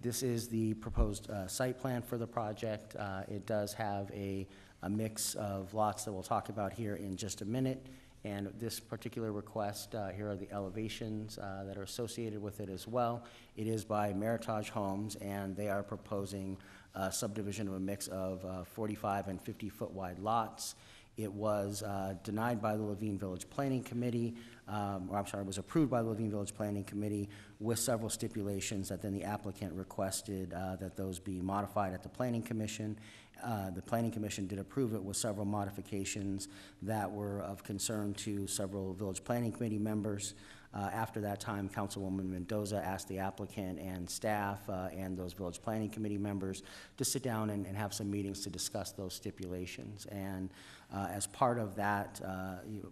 This is the proposed site plan for the project. It does have a mix of lots that we'll talk about here in just a minute. And this particular request, here are the elevations that are associated with it as well. It is by Meritage Homes, and they are proposing a subdivision of a mix of 45 and 50-foot wide lots. It was denied by the Levine Village Planning Committee, or I'm sorry, it was approved by the Levine Village Planning Committee with several stipulations that then the applicant requested that those be modified at the Planning Commission. The Planning Commission did approve it with several modifications that were of concern to several Village Planning Committee members. After that time, Councilwoman Mendoza asked the applicant and staff and those Village Planning Committee members to sit down and have some meetings to discuss those stipulations. And as part of that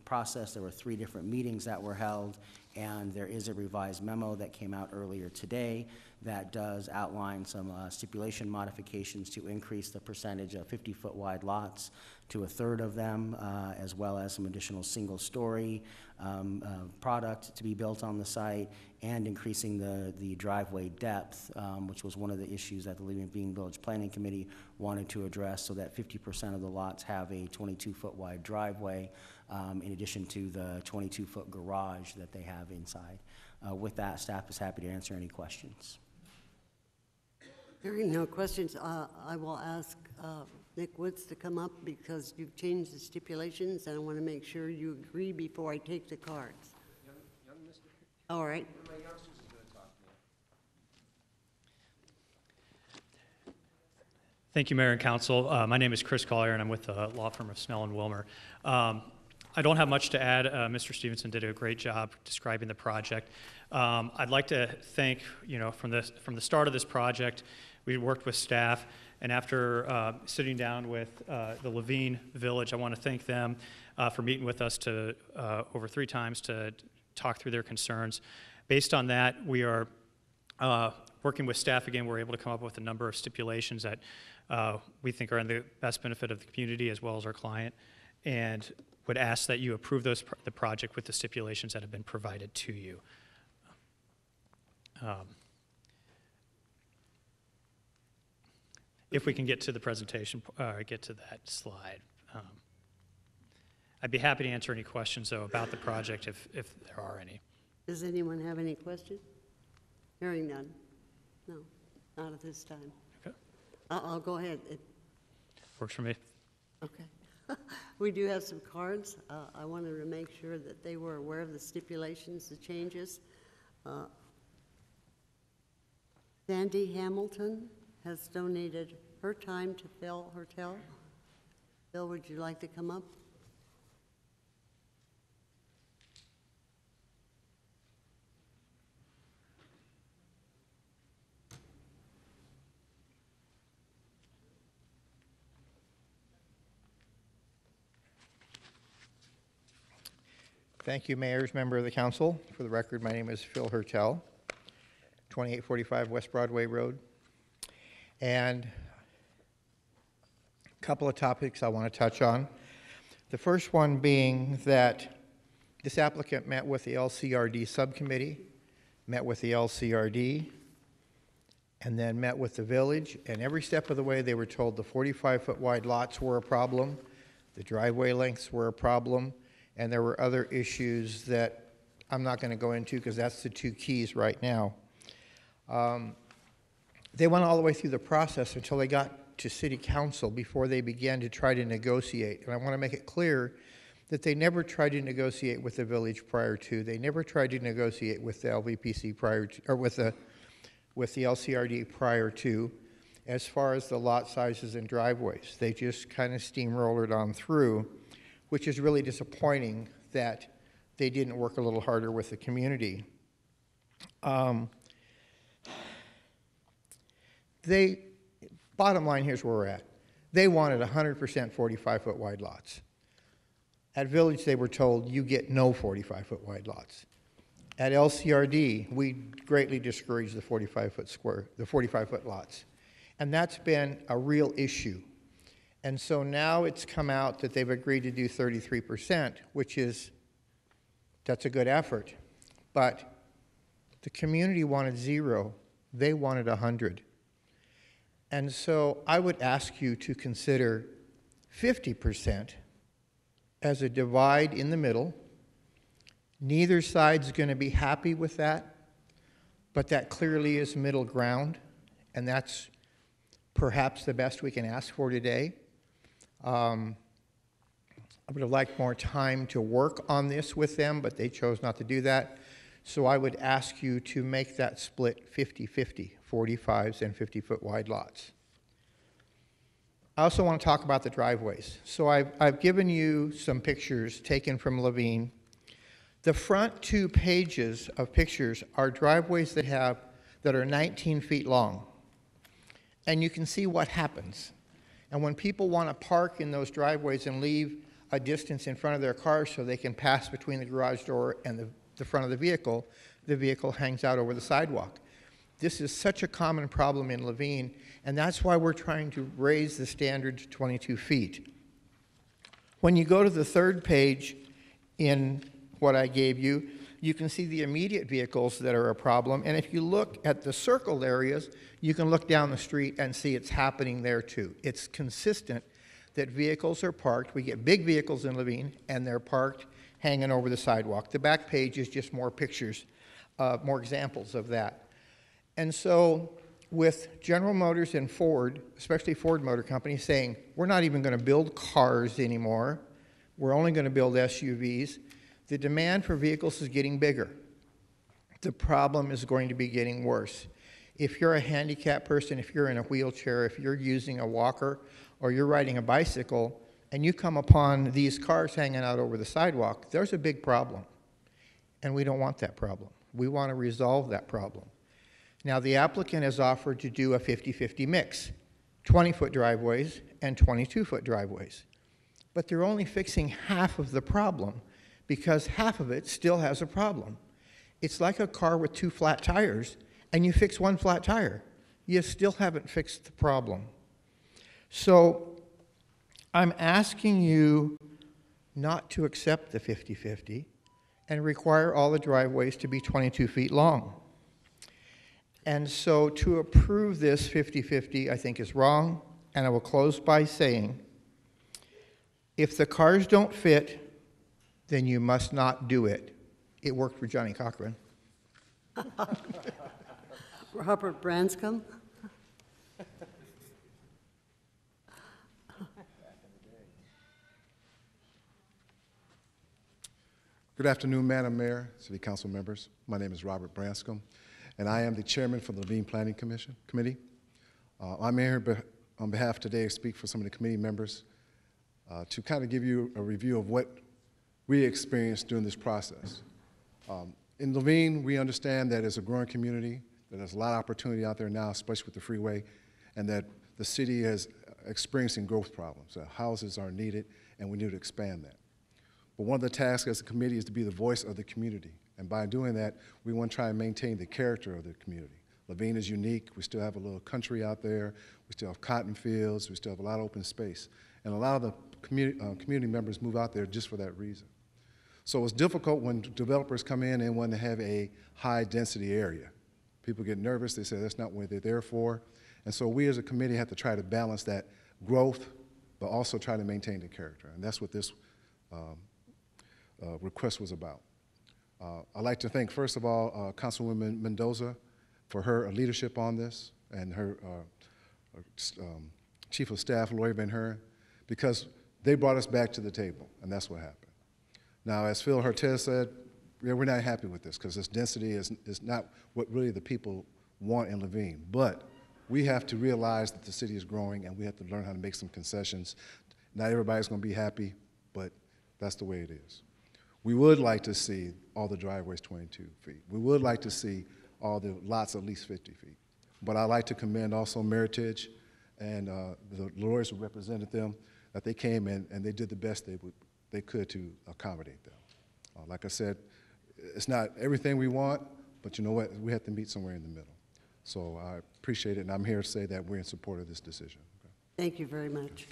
process, there were 3 different meetings that were held, And there is a revised memo that came out earlier today that does outline some stipulation modifications to increase the percentage of 50-foot wide lots to a third of them, as well as some additional single-story product to be built on the site, and increasing the driveway depth, which was one of the issues that the Living Being Village Planning Committee wanted to address, so that 50% of the lots have a 22-foot wide driveway, in addition to the 22-foot garage that they have inside. With that, staff is happy to answer any questions. Hearing no questions, I will ask Nick Woods to come up because you've changed the stipulations, and I want to make sure you agree before I take the cards. Young Mr. All right. One of my youngsters is going to talk to me. Thank you, Mayor and Council. My name is Chris Collier, and I'm with the law firm of Snell and Wilmer. I don't have much to add. Mr. Stevenson did a great job describing the project. I'd like to thank, from the start of this project, we worked with staff, and after sitting down with the Levine Village, I want to thank them for meeting with us over 3 times to talk through their concerns. Based on that, we are working with staff again. We're able to come up with a number of stipulations that we think are in the best benefit of the community as well as our client, and would ask that you approve the project with the stipulations that have been provided to you. If we can get to the presentation, get to that slide. I'd be happy to answer any questions, though, about the project if there are any. Does anyone have any questions? Hearing none. No, not at this time. Okay. I'll go ahead. Works for me. Okay. We do have some cards. I wanted to make sure that they were aware of the stipulations, the changes. Sandy Hamilton has donated her time to Phil Hertel. Phil, would you like to come up? Thank you, Mayor's member of the council. For the record, my name is Phil Hertel, 2845 West Broadway Road. And a couple of topics I want to touch on. The first one being that this applicant met with the LCRD subcommittee, met with the LCRD, and then met with the village, and every step of the way they were told the 45-foot wide lots were a problem, the driveway lengths were a problem, and there were other issues that I'm not going to go into because that's the 2 keys right now. They went all the way through the process until they got to City Council before they began to try to negotiate. And I want to make it clear that they never tried to negotiate with the village prior to. They never tried to negotiate with the LVPC prior to, or with the LCRD prior to, as far as the lot sizes and driveways. They just kind of steamrolled on through, which is really disappointing that they didn't work a little harder with the community. Bottom line, here's where we're at. They wanted 100% 45-foot wide lots. At Village, they were told, you get no 45-foot wide lots. At LCRD, we greatly discouraged the 45-foot lots. And that's been a real issue. And so now it's come out that they've agreed to do 33%, that's a good effort. But the community wanted 0. They wanted 100. And so I would ask you to consider 50% as a divide in the middle. Neither side's going to be happy with that, but that clearly is middle ground, and that's perhaps the best we can ask for today. I would have liked more time to work on this with them, but they chose not to do that. So I would ask you to make that split 50-50, 45s and 50-foot wide lots. I also want to talk about the driveways. So I've given you some pictures taken from Levine. The front 2 pages of pictures are driveways that are 19 feet long. And you can see what happens. And when people want to park in those driveways and leave a distance in front of their cars so they can pass between the garage door and the front of the vehicle hangs out over the sidewalk. This is such a common problem in Levine, and that's why we're trying to raise the standard to 22 feet. When you go to the third page in what I gave you, you can see the immediate vehicles that are a problem, and if you look at the circled areas, you can look down the street and see it's happening there too. It's consistent that vehicles are parked. We get big vehicles in Levine, and they're parked hanging over the sidewalk. The back page is just more pictures, more examples of that. And so with General Motors and Ford, especially Ford Motor Company, saying, we're not even going to build cars anymore, we're only going to build SUVs, the demand for vehicles is getting bigger. The problem is going to be getting worse. If you're a handicapped person, if you're in a wheelchair, if you're using a walker, or you're riding a bicycle, and you come upon these cars hanging out over the sidewalk, there's a big problem. And we don't want that problem. We want to resolve that problem. Now, the applicant has offered to do a 50-50 mix, 20-foot driveways and 22-foot driveways. But they're only fixing half of the problem because half of it still has a problem. It's like a car with 2 flat tires, and you fix 1 flat tire. You still haven't fixed the problem. So I'm asking you not to accept the 50-50 and require all the driveways to be 22 feet long. And so to approve this 50-50, I think is wrong, and I will close by saying, if the cars don't fit, then you must not do it. It worked for Johnny Cochran. Robert Branscombe. Good afternoon, Madam Mayor, City Council members. My name is Robert Branscombe, and I am the chairman for the Levine Planning Committee. I'm here on behalf today to speak for some of the committee members to kind of give you a review of what we experienced during this process. In Levine, we understand that it's a growing community, that there's a lot of opportunity out there now, especially with the freeway, and that the city is experiencing growth problems. Houses are needed, and we need to expand that. But one of the tasks as a committee is to be the voice of the community. And by doing that, we want to try and maintain the character of the community. Levine is unique. We still have a little country out there. We still have cotton fields. We still have a lot of open space. And a lot of the community members move out there just for that reason. So it's difficult when developers come in and want to have a high-density area. People get nervous. They say that's not what they're there for. And so we as a committee have to try to balance that growth, but also try to maintain the character. And that's what this request was about. I'd like to thank, first of all, Councilwoman Mendoza for her leadership on this, and her Chief of Staff, Lori Van Huren, because they brought us back to the table, and that's what happened. Now, as Phil Hertez said, yeah, we're not happy with this, because this density is not what really the people want in Levine. But we have to realize that the city is growing, and we have to learn how to make some concessions. Not everybody's going to be happy, but that's the way it is. We would like to see all the driveways 22 feet. We would like to see all the lots at least 50 feet. But I'd like to commend also Meritage and the lawyers who represented them, that they came in and they did the best they could to accommodate them. Like I said, it's not everything we want, but you know what? We have to meet somewhere in the middle. So I appreciate it, and I'm here to say that we're in support of this decision. Okay. Thank you very much.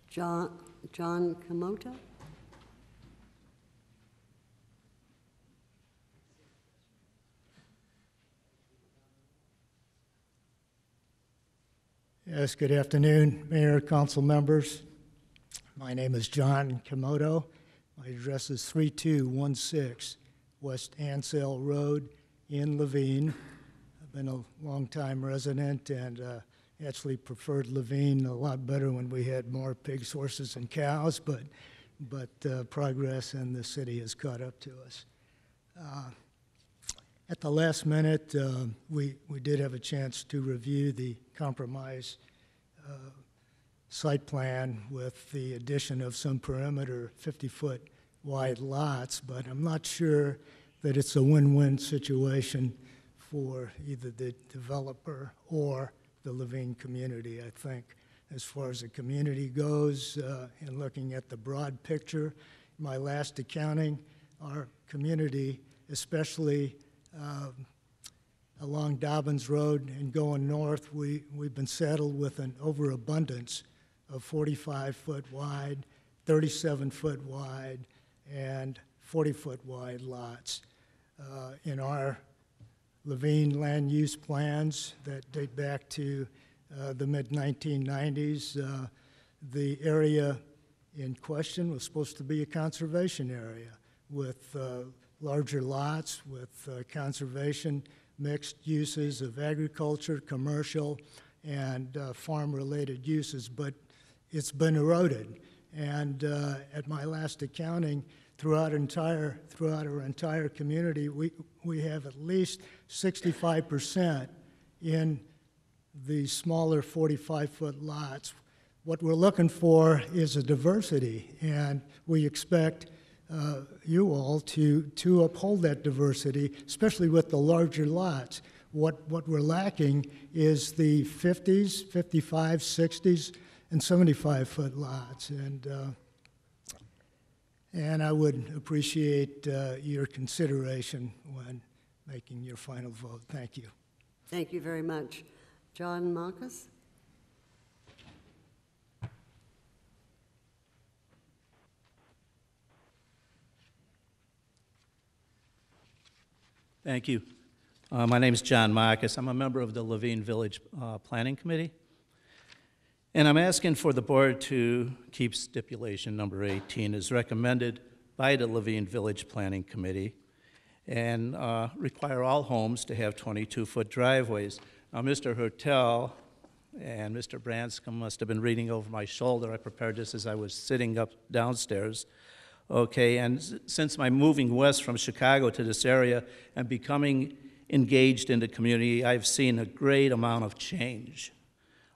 John Kamota? Yes, good afternoon, Mayor, council members. My name is John Komodo. My address is 3216 West Ansell Road in Levine. I've been a long-time resident and actually preferred Levine a lot better when we had more pigs, horses, and cows, but progress in the city has caught up to us. At the last minute, we did have a chance to review the compromise site plan with the addition of some perimeter 50-foot wide lots, but I'm not sure that it's a win-win situation for either the developer or the Levine community. I think as far as the community goes, and looking at the broad picture, my last accounting, our community especially along Dobbins Road and going north. We've been saddled with an overabundance of 45-foot wide, 37-foot wide, and 40-foot wide lots. In our Levine land use plans that date back to the mid-1990s, the area in question was supposed to be a conservation area with larger lots, with conservation, mixed uses of agriculture, commercial, and farm-related uses, but it's been eroded. And at my last accounting, throughout our entire community, we have at least 65% in the smaller 45-foot lots. What we're looking for is a diversity, and we expect you all to uphold that diversity, especially with the larger lots. What we're lacking is the 50s, 55s, 60s, and 75-foot lots. And I would appreciate your consideration when making your final vote. Thank you. Thank you very much. John Marcus? Thank you. My name is John Marcus. I'm a member of the Levine Village Planning Committee. And I'm asking for the board to keep stipulation number 18 as recommended by the Levine Village Planning Committee and require all homes to have 22-foot driveways. Now, Mr. Hertel and Mr. Branscombe must have been reading over my shoulder. I prepared this as I was sitting up downstairs. Okay, and since my moving west from Chicago to this area and becoming engaged in the community, I've seen a great amount of change.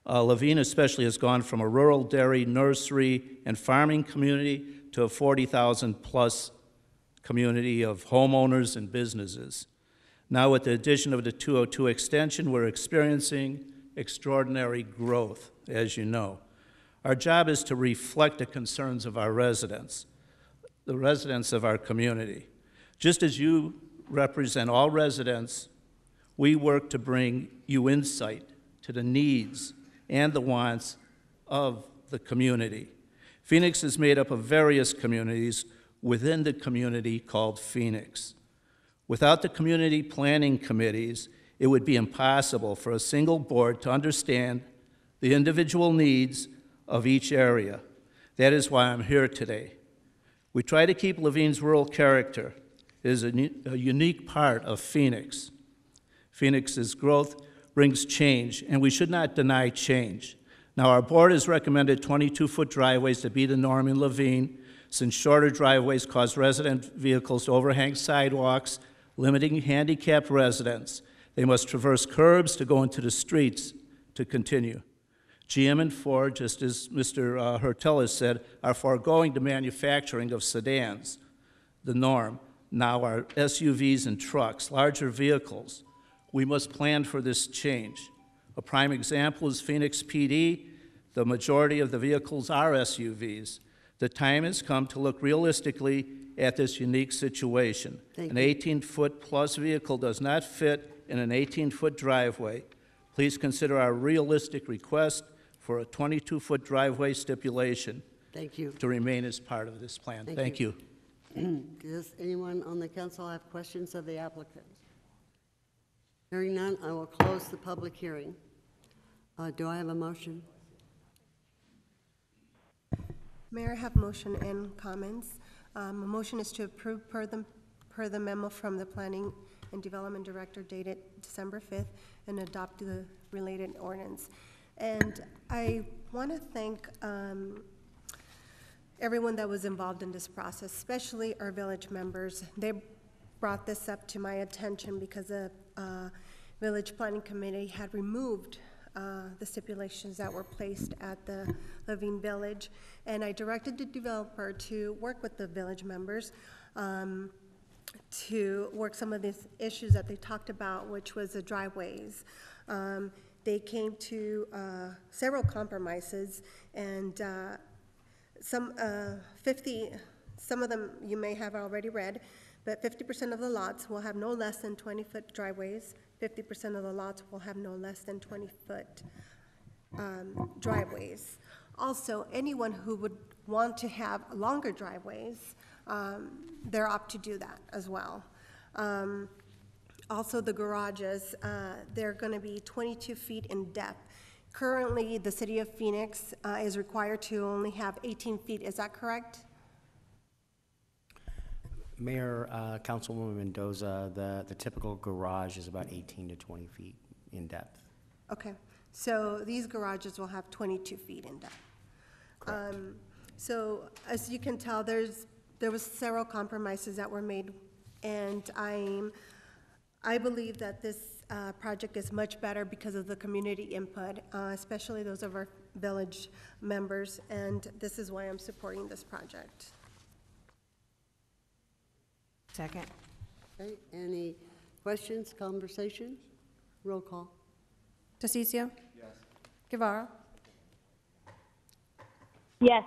Levine especially has gone from a rural dairy, nursery, and farming community to a 40,000 plus community of homeowners and businesses. Now with the addition of the 202 extension, we're experiencing extraordinary growth, as you know. Our job is to reflect the concerns of our residents, the residents of our community. Just as you represent all residents, we work to bring you insight to the needs and the wants of the community. Phoenix is made up of various communities within the community called Phoenix. Without the community planning committees, it would be impossible for a single board to understand the individual needs of each area. That is why I'm here today. We try to keep Levine's rural character. It is a unique part of Phoenix. Phoenix's growth brings change, and we should not deny change. Now, our board has recommended 22-foot driveways to be the norm in Levine, since shorter driveways cause resident vehicles to overhang sidewalks, limiting handicapped residents. They must traverse curbs to go into the streets to continue. GM and Ford, just as Mr. Hertel has said, are foregoing the manufacturing of sedans, the norm. Now our SUVs and trucks, larger vehicles. We must plan for this change. A prime example is Phoenix PD. The majority of the vehicles are SUVs. The time has come to look realistically at this unique situation. An 18-foot plus vehicle does not fit in an 18-foot driveway. Please consider our realistic request for a 22-foot driveway stipulation. Thank you. To remain as part of this plan. Thank you. Does anyone on the council have questions of the applicant? Hearing none, I will close the public hearing. Do I have a motion? Mayor, I have motion and comments. A motion is to approve per the memo from the Planning and Development Director dated December 5th and adopt the related ordinance. And I want to thank everyone that was involved in this process, especially our village members. They brought this up to my attention because the Village Planning Committee had removed the stipulations that were placed at the Levine Village, and I directed the developer to work with the village members to work some of these issues that they talked about, which was the driveways. They came to several compromises, and some of them you may have already read, but 50% of the lots will have no less than 20-foot driveways. 50% of the lots will have no less than 20-foot driveways. Also, anyone who would want to have longer driveways, they're up to do that as well. Also, the garages, they're going to be 22 feet in depth. Currently, the city of Phoenix is required to only have 18 feet. Is that correct? Mayor, Councilwoman Mendoza, the typical garage is about 18 to 20 feet in depth. Okay, so these garages will have 22 feet in depth. So as you can tell, there was several compromises that were made, and I believe that this project is much better because of the community input, especially those of our village members, and this is why I'm supporting this project. Second. Okay, any questions, conversations? Roll call. DeCiccio? Yes. Guevara? Yes.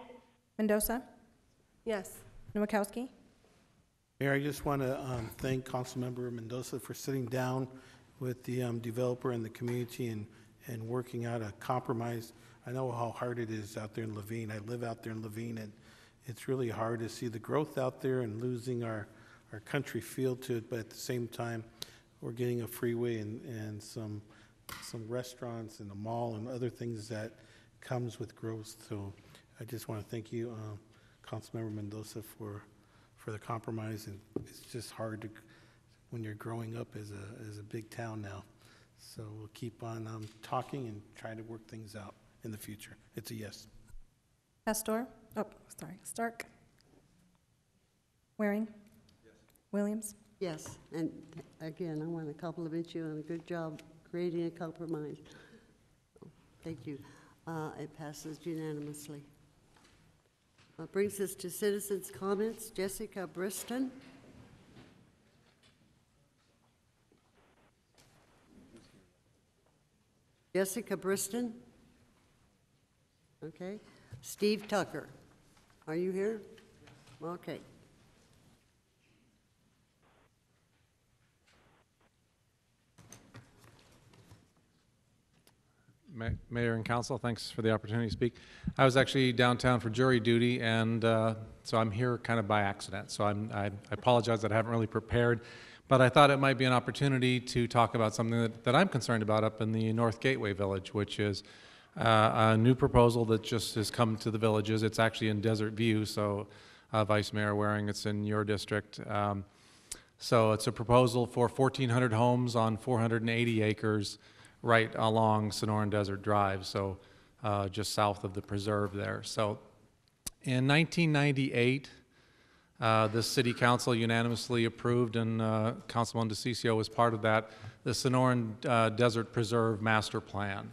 Mendoza? Yes. Nowakowski? Mayor, I just want to thank Councilmember Mendoza for sitting down with the developer and the community and working out a compromise. I know how hard it is out there in Laveen. I live out there in Laveen, and it's really hard to see the growth out there and losing our country feel to it, but at the same time, we're getting a freeway and some restaurants and a mall and other things that comes with growth. So I just want to thank you, Councilmember Mendoza, for the compromise. And it's just hard when you're growing up as a big town now. So we'll keep on talking and trying to work things out in the future. It's a yes. Pastor? Oh, sorry. Stark? Waring? Yes. Williams? Yes, and again, I want to compliment you on a good job creating a compromise. Thank you. It passes unanimously. Brings us to citizens' comments. Jessica Briston. Jessica Briston. Okay. Steve Tucker. Are you here? Okay. Mayor and Council, thanks for the opportunity to speak. I was actually downtown for jury duty, and so I'm here kind of by accident. So I apologize that I haven't really prepared, but I thought it might be an opportunity to talk about something that I'm concerned about up in the North Gateway Village, which is a new proposal that just has come to the villages. It's actually in Desert View, so Vice Mayor Waring, it's in your district. So it's a proposal for 1,400 homes on 480 acres right along Sonoran Desert Drive, so just south of the preserve there. So in 1998, the City Council unanimously approved, and Councilman DeCiccio was part of that, the Sonoran Desert Preserve Master Plan.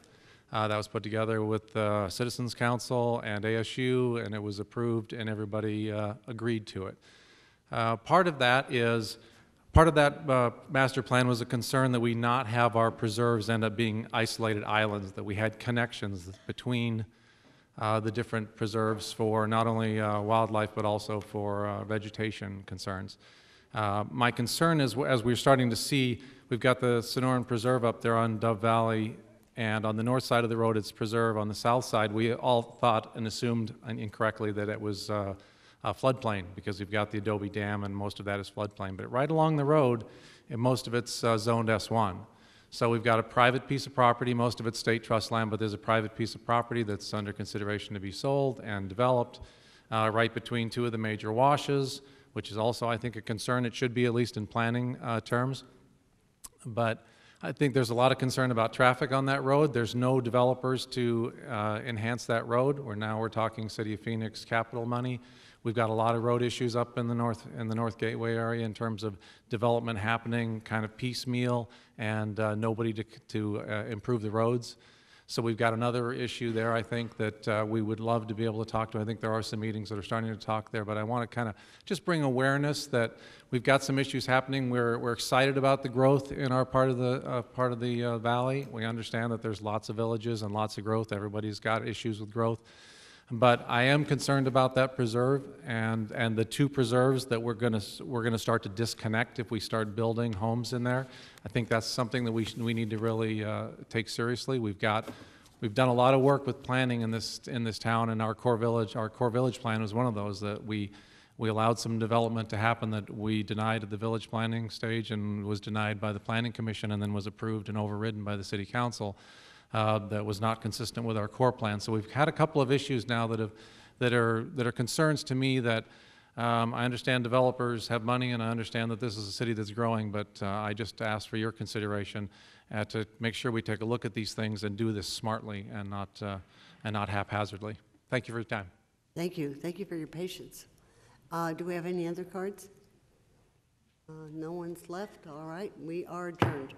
That was put together with the Citizens Council and ASU, and it was approved, and everybody agreed to it. Part of that master plan was a concern that we not have our preserves end up being isolated islands, that we had connections between the different preserves for not only wildlife but also for vegetation concerns. My concern is, as we're starting to see, we've got the Sonoran Preserve up there on Dove Valley, and on the north side of the road it's preserve. On the south side, we all thought and assumed incorrectly that it was floodplain, because you've got the Adobe Dam and most of that is floodplain. But right along the road, and most of it's zoned S1. So we've got a private piece of property, most of it's state trust land, but there's a private piece of property that's under consideration to be sold and developed right between two of the major washes, which is also, I think, a concern. It should be, at least in planning terms. But I think there's a lot of concern about traffic on that road. There's no developers to enhance that road. We're talking City of Phoenix capital money. We've got a lot of road issues up in the North Gateway area in terms of development happening kind of piecemeal and nobody to improve the roads. So we've got another issue there, I think, that we would love to be able to talk to. I think there are some meetings that are starting to talk there, but I want to kind of just bring awareness that we've got some issues happening. We're excited about the growth in our part of the valley. We understand that there's lots of villages and lots of growth. Everybody's got issues with growth. But I am concerned about that preserve and the two preserves that we're gonna start to disconnect if we start building homes in there. I think that's something that we need to really take seriously. We've done a lot of work with planning in this town, and our core village plan was one of those that we allowed some development to happen that we denied at the village planning stage and was denied by the planning commission and then was approved and overridden by the city council. That was not consistent with our core plan. So we've had a couple of issues now that are concerns to me that I understand developers have money and I understand that this is a city that's growing, but I just ask for your consideration to make sure we take a look at these things and do this smartly and not haphazardly. Thank you for your time. Thank you. Thank you for your patience. Do we have any other cards? No one's left. All right, we are adjourned.